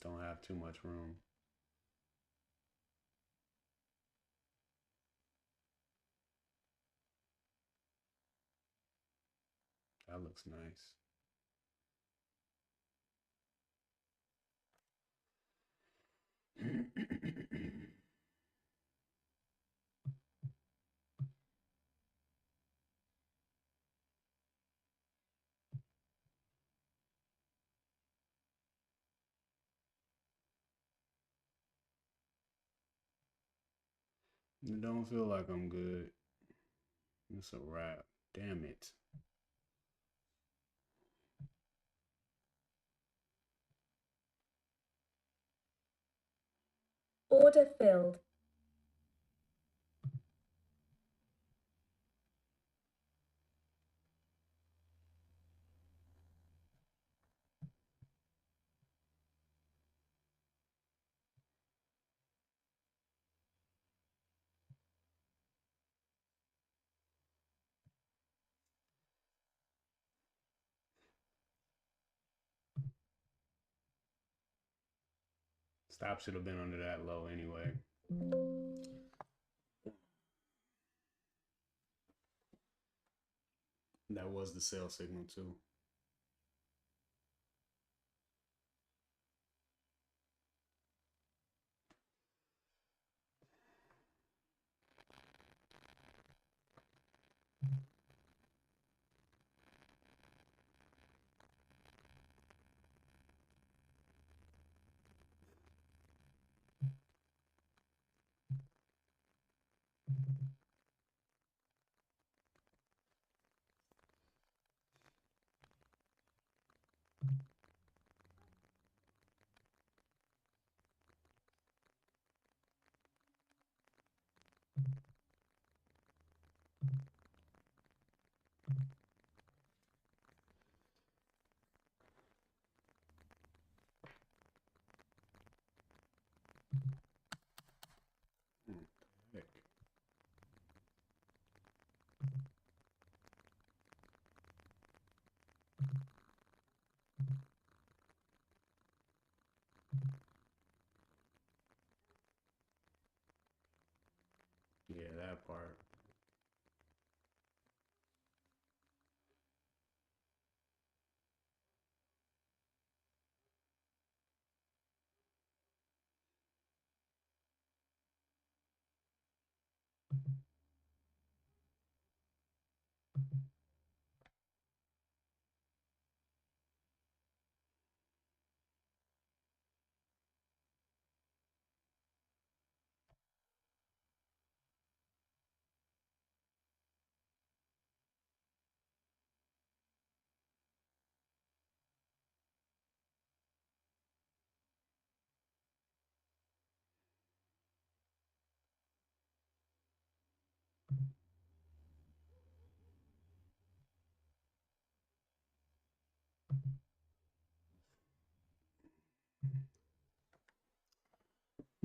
don't have too much room. That looks nice. It don't feel like I'm good. It's a wrap. Damn it. Order filled. Stop should have been under that low anyway. That was the sell signal too. Heck. Yeah, that part.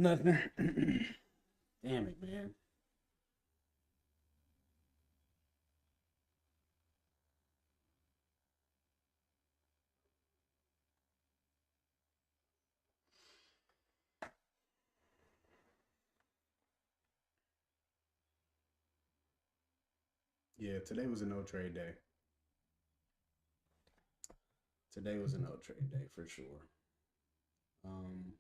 Nothing. Damn it, man. Yeah, today was a no trade day. Today was a no trade day for sure. Um,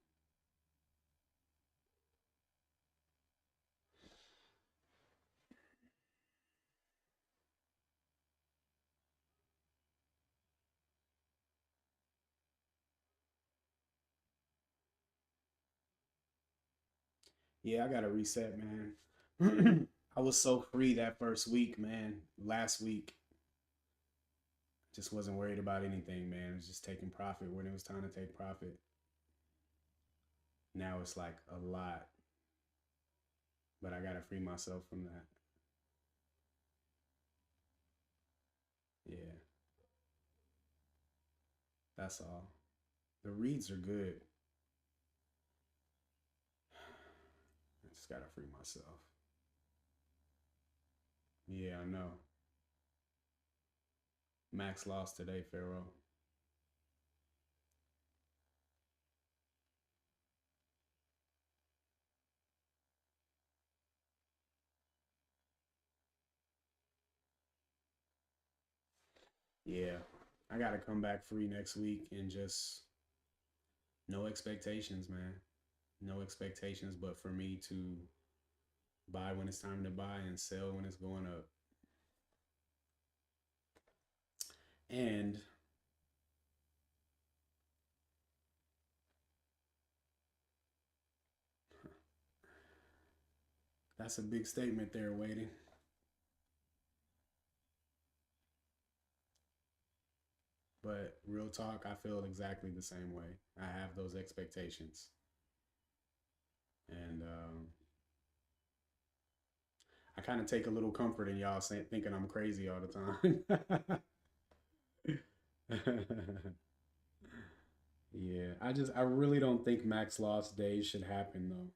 yeah, I gotta reset, man. I was so free that first week, man. Last week, just wasn't worried about anything, man. It was just taking profit when it was time to take profit. Now it's like a lot, but I gotta free myself from that. Yeah, that's all. The reads are good. I just gotta free myself. Yeah, I know. Max lost today, Pharaoh. Yeah, I gotta come back free next week and just no expectations, man. No expectations, but for me to buy when it's time to buy and sell when it's going up. And that's a big statement there, waiting. But real talk, I feel exactly the same way. I have those expectations. And I kind of take a little comfort in y'all saying, thinking I'm crazy all the time. Yeah, I really don't think max loss days should happen though.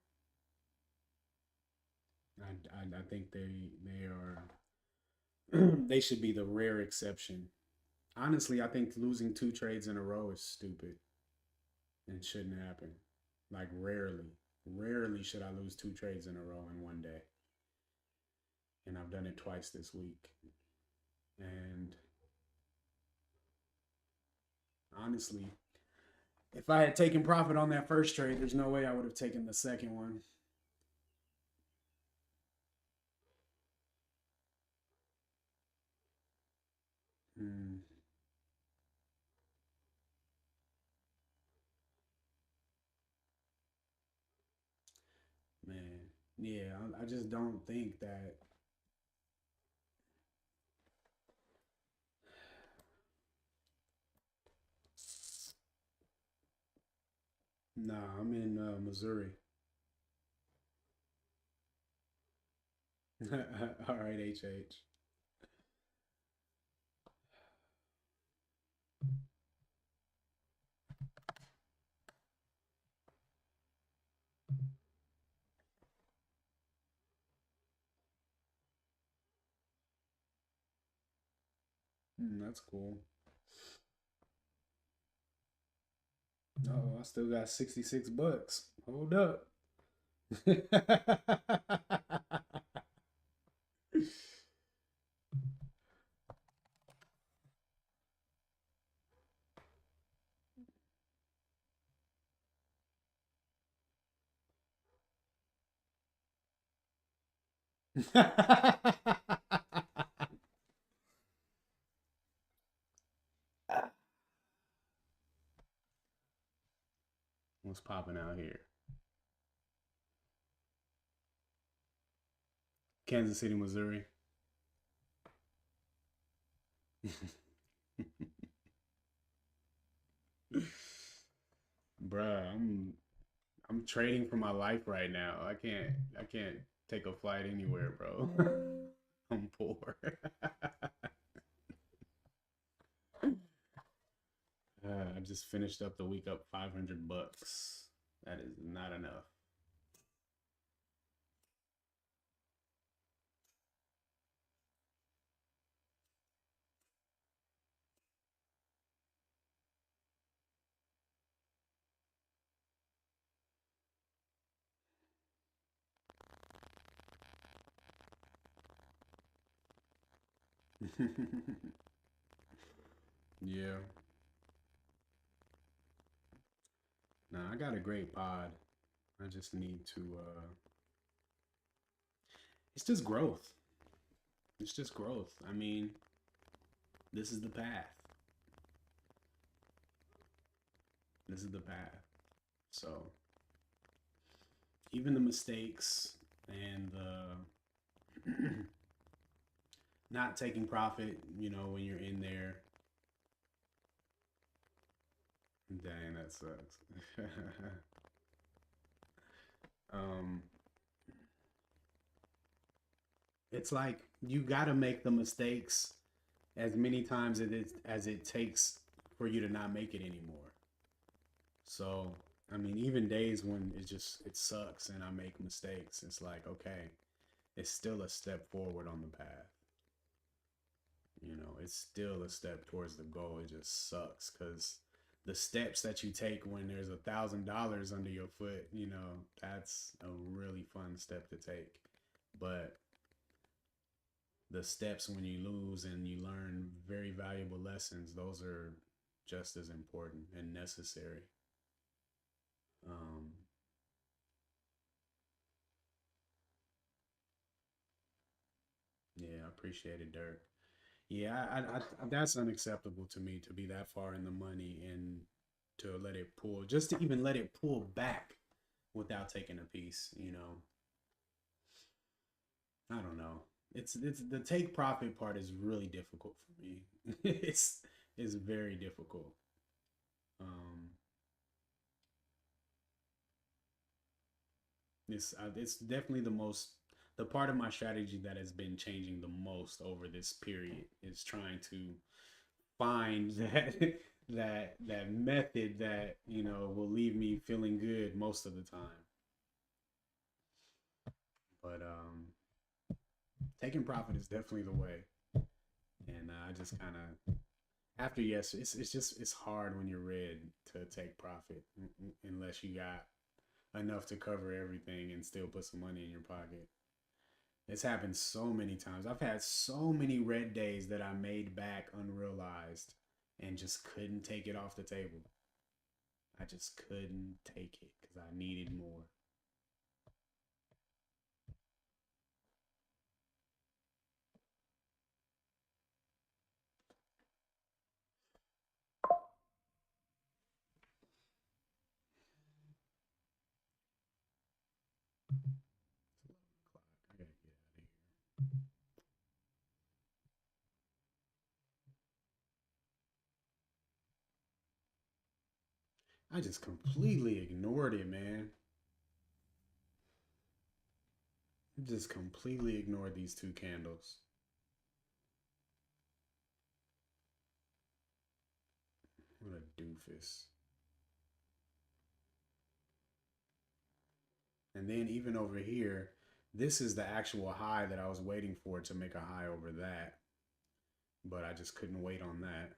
I think they are they should be the rare exception. Honestly, I think losing two trades in a row is stupid and shouldn't happen. Like rarely should I lose two trades in a row in one day. And I've done it twice this week. And honestly, if I had taken profit on that first trade, there's no way I would have taken the second one. Mm, man, yeah, I just don't think that. Nah, I'm in Missouri. All right, HH. That's cool. Oh, I still got 66 bucks. Hold up. What's popping out here? Kansas City, Missouri. Bruh, I'm trading for my life right now. I can't take a flight anywhere, bro. I'm poor. I just finished up the week up 500 bucks. That is not enough. Yeah. Nah, I got a great pod. I just need to it's just growth. It's just growth. I mean, this is the path. This is the path. So, even the mistakes and the not taking profit, you know, when you're in there. Dang, that sucks. um, it's like you got to make the mistakes as many times as it takes for you to not make it anymore. So, I mean, even days when it sucks and I make mistakes, it's like, okay, it's still a step forward on the path. You know, it's still a step towards the goal. It just sucks because the steps that you take when there's $1,000 under your foot, you know, that's a really fun step to take. But the steps when you lose and you learn very valuable lessons, those are just as important and necessary. Um, yeah, I appreciate it, Dirk. Yeah, that's unacceptable to me to be that far in the money and to let it pull, just to even let it pull back without taking a piece, you know. I don't know. It's the take profit part is really difficult for me. It's very difficult. Um, it's definitely the part of my strategy that has been changing the most over this period is trying to find that that method that you know will leave me feeling good most of the time. But taking profit is definitely the way, and I just kind of after yes, it's just it's hard when you're red to take profit unless you got enough to cover everything and still put some money in your pocket. It's happened so many times. I've had so many red days that I made back unrealized and just couldn't take it off the table. I just couldn't take it because I needed more. It's 11 o'clock. I gotta get out of here. I just completely ignored it, man. Just completely ignored these two candles. What a doofus. And then even over here, this is the actual high that I was waiting for to make a high over that. But I just couldn't wait on that.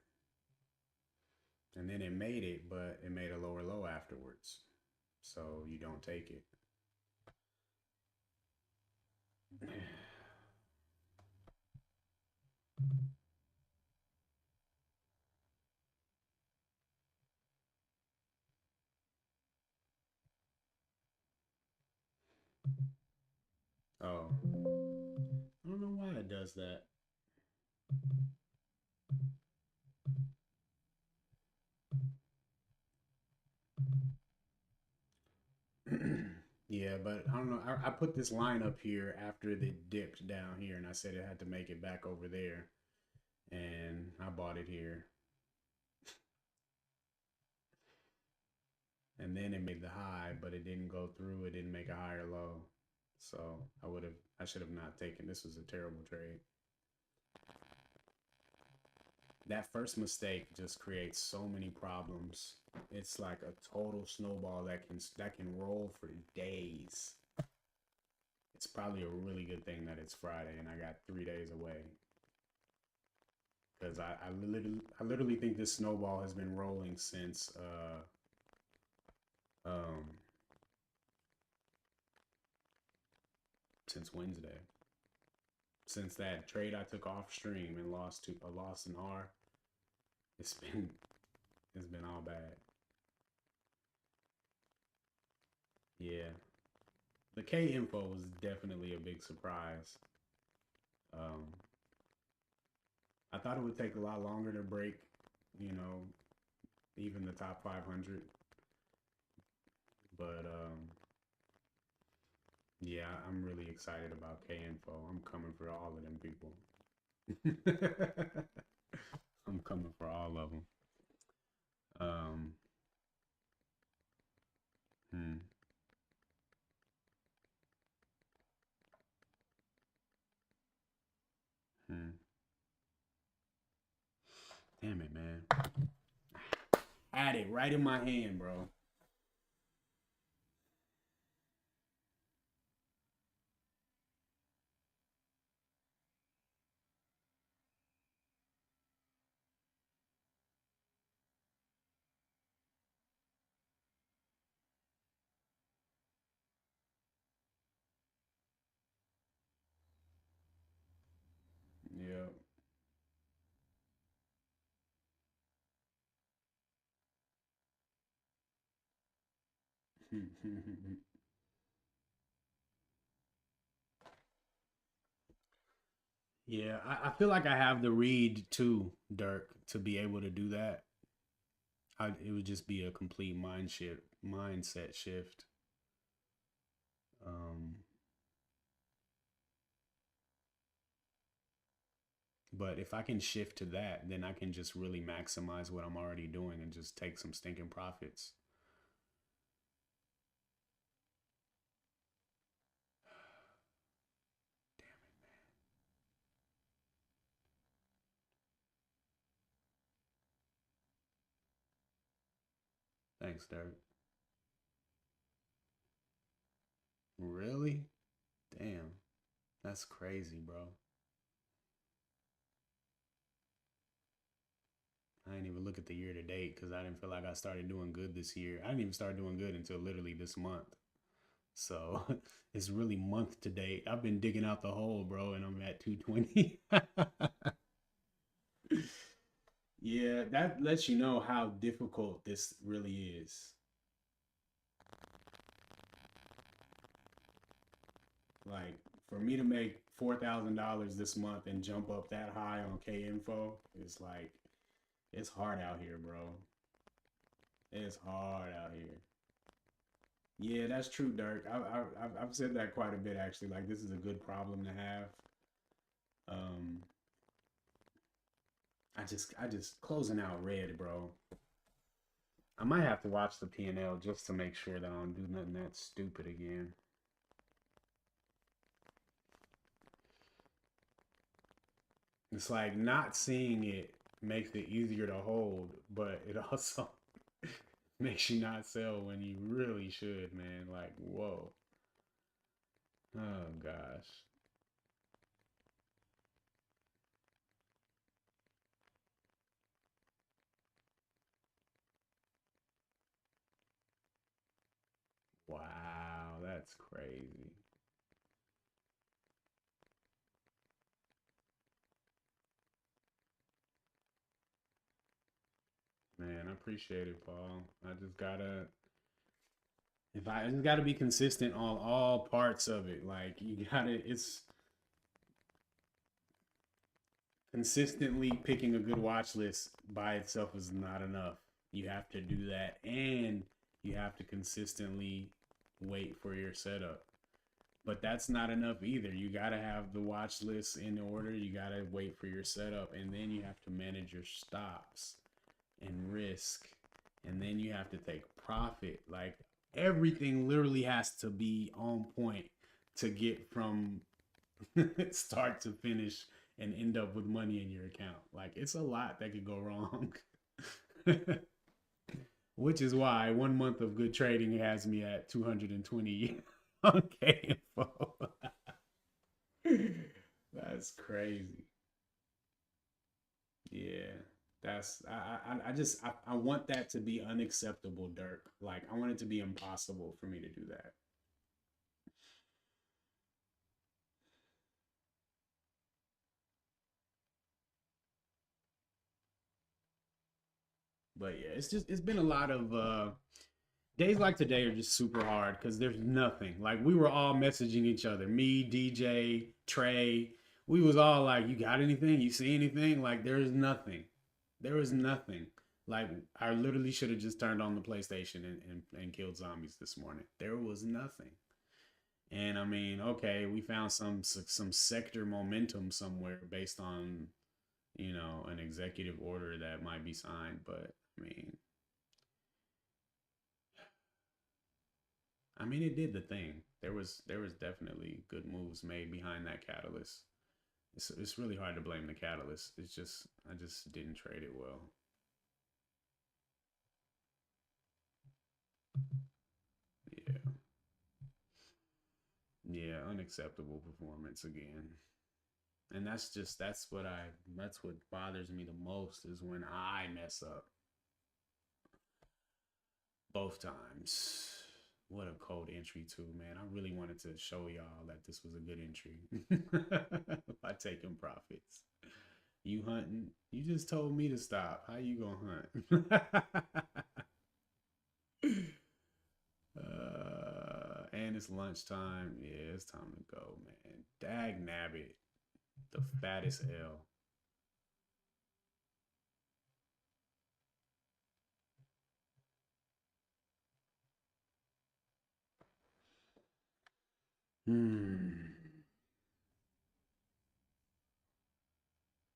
And then it made it, but it made a lower low afterwards. So you don't take it. Oh, I don't know why it does that. Yeah, but I don't know. I put this line up here after they dipped down here, and I said it had to make it back over there, and I bought it here, and then it made the high, but it didn't go through. It didn't make a higher low, so I should have not taken. This was a terrible trade. That first mistake just creates so many problems. It's like a total snowball that can roll for days. It's probably a really good thing that it's Friday and I got 3 days away. Because I literally think this snowball has been rolling um since Wednesday. since that trade I took off stream and lost an R. It's been all bad. Yeah. The K info was definitely a big surprise. I thought it would take a lot longer to break, you know, even the top 500. But yeah, I'm really excited about K info. I'm coming for all of them people. I'm coming for all of them. Hmm. Hmm. Damn it, man. Had it right in my hand, bro. Yeah. Yeah, I feel like I have the read too, Dirk, to be able to do that. It would just be a complete mindset shift. Um, but if I can shift to that, then I can just really maximize what I'm already doing and just take some stinking profits. Thanks, Dirk. Really? Damn. That's crazy, bro. I didn't even look at the year to date because I didn't feel like I started doing good this year. I didn't even start doing good until literally this month. So it's really month to date. I've been digging out the hole, bro, and I'm at 220. Yeah, that lets you know how difficult this really is. Like for me to make $4,000 this month and jump up that high on K info, it's like it's hard out here, bro. It's hard out here. Yeah, that's true, Dirk. I've said that quite a bit actually. Like this is a good problem to have. Um, I just closing out red, bro. I might have to watch the P&L just to make sure that I don't do nothing that stupid again. It's like not seeing it makes it easier to hold, but it also makes you not sell when you really should, man. Like, whoa. Oh gosh. Wow, that's crazy. Man, I appreciate it, Paul. I just gotta be consistent on all parts of it. Like it's consistently picking a good watch list by itself is not enough. You have to do that and you have to consistently wait for your setup. But that's not enough either. You got to have the watch list in order. You got to wait for your setup and then you have to manage your stops and risk. And then you have to take profit. Like everything literally has to be on point to get from start to finish and end up with money in your account. Like it's a lot that could go wrong. Which is why 1 month of good trading has me at 220 on K info. That's crazy. Yeah. I want that to be unacceptable, Dirk. Like I want it to be impossible for me to do that. But yeah, it's been a lot of days like today are just super hard because there's nothing. Like we were all messaging each other. Me, DJ, Trey. We was all like, "You got anything? You see anything?" Like there's nothing. There was nothing. Like I literally should have just turned on the PlayStation and killed zombies this morning. There was nothing. And I mean, okay, we found some sector momentum somewhere based on, an executive order that might be signed, but I mean it did the thing. There was definitely good moves made behind that catalyst. It's really hard to blame the catalyst. It's just I just didn't trade it well. Yeah. Yeah, unacceptable performance again. And that's what bothers me the most is when I mess up both times. What a cold entry too, man. I really wanted to show y'all that this was a good entry by taking profits. You hunting? You just told me to stop. How you gonna hunt? And it's lunchtime. Yeah, it's time to go, man. Dag nabbit, the fattest L.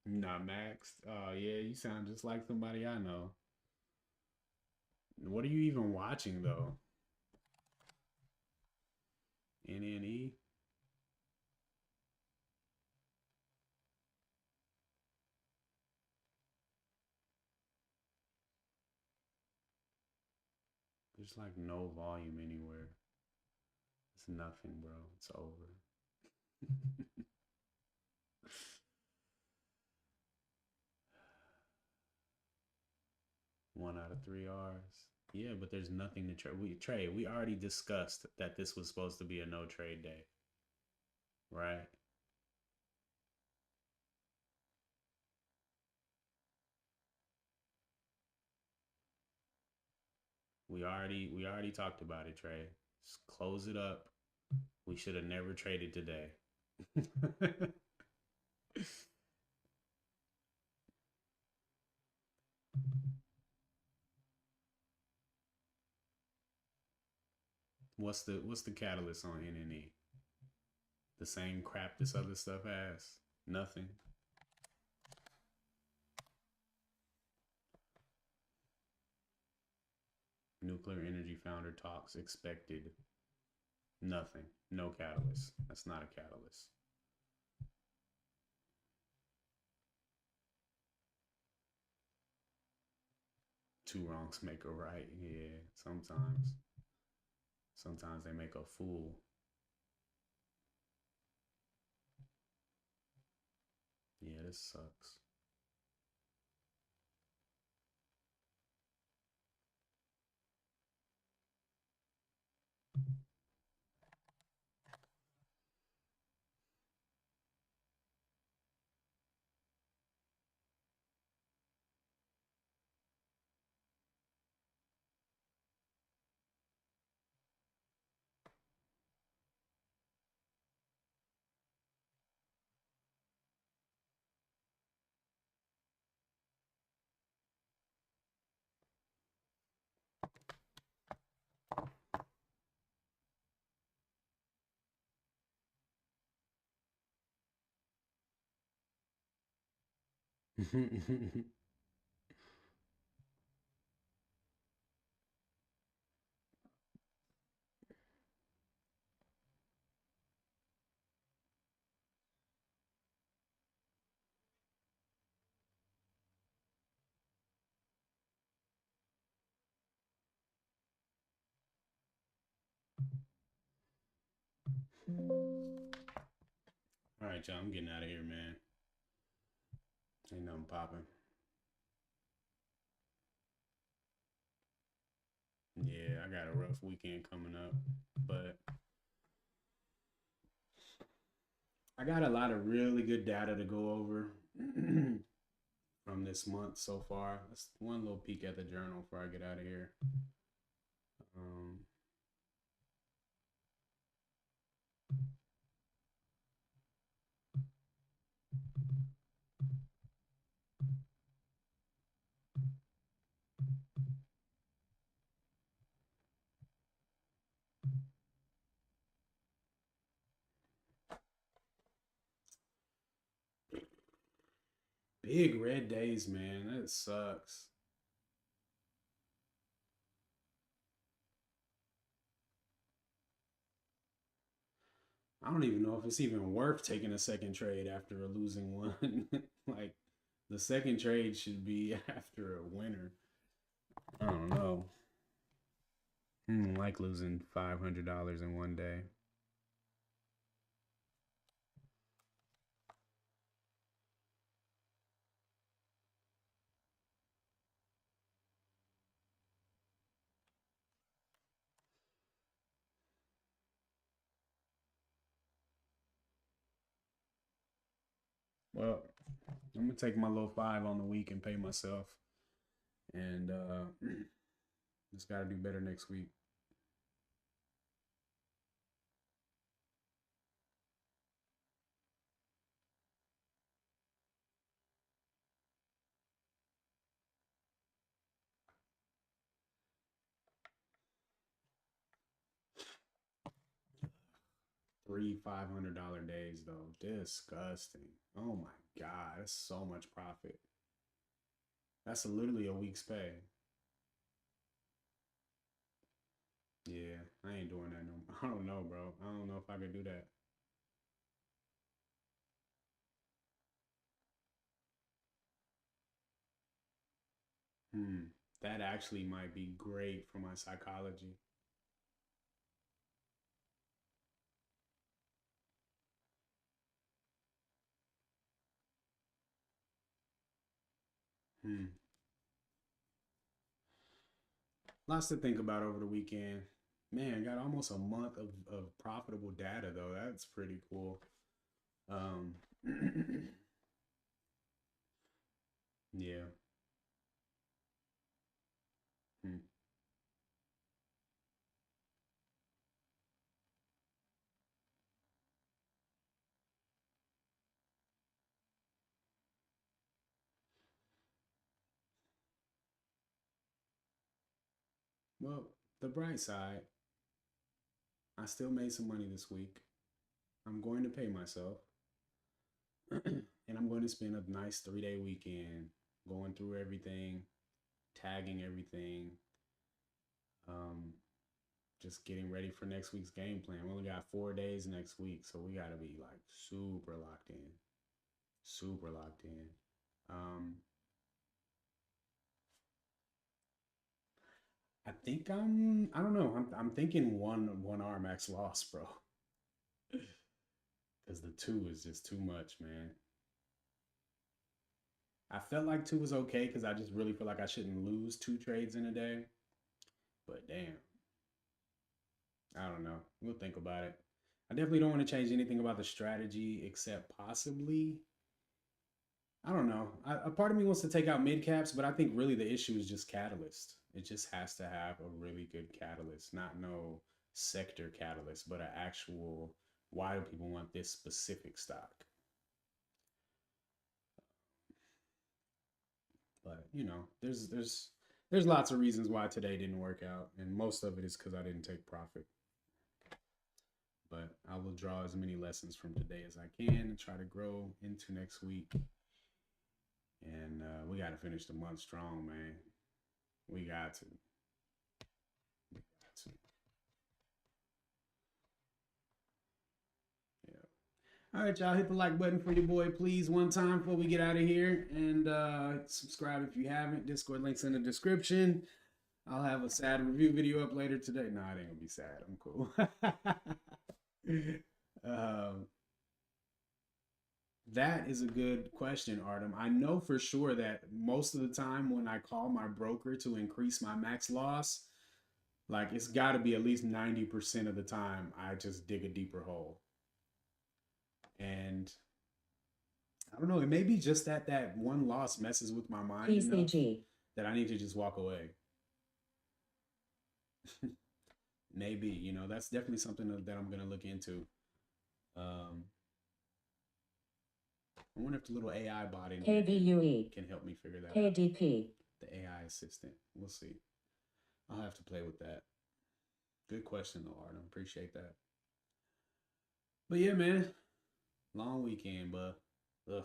Not maxed. Oh yeah, you sound just like somebody I know. What are you even watching though? NNE? There's like no volume anywhere. It's nothing, bro. It's over. 1 out of 3 R's. Yeah, but there's nothing to trade. We already discussed that this was supposed to be a no trade day, right? We already talked about it, Trey. Just close it up. We should have never traded today. What's the catalyst on NNE? The same crap this other stuff has? Nothing. Nuclear energy founder talks expected. Nothing. No catalyst. That's not a catalyst. Two wrongs make a right. Yeah, sometimes. Sometimes they make a fool. Yeah, this sucks. All right, y'all. I'm getting out of here, man. Ain't nothing popping. Yeah, I got a rough weekend coming up, but I got a lot of really good data to go over from this month so far. Let's one little peek at the journal before I get out of here. Big red days, man. That sucks. I don't even know if it's even worth taking a second trade after a losing one. Like, the second trade should be after a winner. I don't know. Like losing $500 in one day. Well, I'm gonna take my little 5 on the week and pay myself. And just gotta do better next week. Three $500 days though. Disgusting. Oh my God, that's so much profit. That's literally a week's pay. Yeah, I ain't doing that no more. I don't know, bro. I don't know if I could do that. That actually might be great for my psychology. Lots to think about over the weekend. Man, got almost a month of profitable data though. That's pretty cool. Yeah. Hmm. Well, the bright side, I still made some money this week. I'm going to pay myself. And I'm going to spend a nice 3-day weekend going through everything, tagging everything, just getting ready for next week's game plan. We only got 4 days next week, so we got to be like super locked in. Super locked in. I think I don't know. I'm thinking one R max loss, bro. Because the 2 is just too much, man. I felt like 2 was okay because I just really feel like I shouldn't lose 2 trades in a day. But damn, I don't know. We'll think about it. I definitely don't want to change anything about the strategy except possibly, I don't know. A part of me wants to take out mid caps, but I think really the issue is just catalyst. It just has to have a really good catalyst, not no sector catalyst, but an actual why do people want this specific stock? But you know, there's lots of reasons why today didn't work out, and most of it is because I didn't take profit. But I will draw as many lessons from today as I can and try to grow into next week. And we got to finish the month strong, man. We got to. We got to. Yeah. All right, y'all. Hit the like button for your boy, please, one time before we get out of here. And subscribe if you haven't. Discord links in the description. I'll have a sad review video up later today. No, it ain't gonna be sad. I'm cool. That is a good question, Artem. I know for sure that most of the time when I call my broker to increase my max loss, like it's got to be at least 90% of the time I just dig a deeper hole. And I don't know. It may be just that one loss messes with my mind enough PCG. that I need to just walk away. Maybe, you know, that's definitely something that I'm gonna look into. I wonder if the little AI bot in here KVUE. can help me figure that out. KDP. The AI assistant. We'll see. I'll have to play with that. Good question though, Artem. Appreciate that. But yeah, man. Long weekend, but ugh.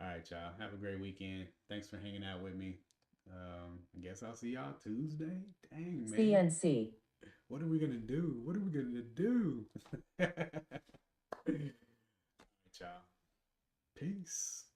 All right, y'all. Have a great weekend. Thanks for hanging out with me. I guess I'll see y'all Tuesday. Dang, man. CNC. What are we gonna do? What are we gonna do? All right, y'all. Peace.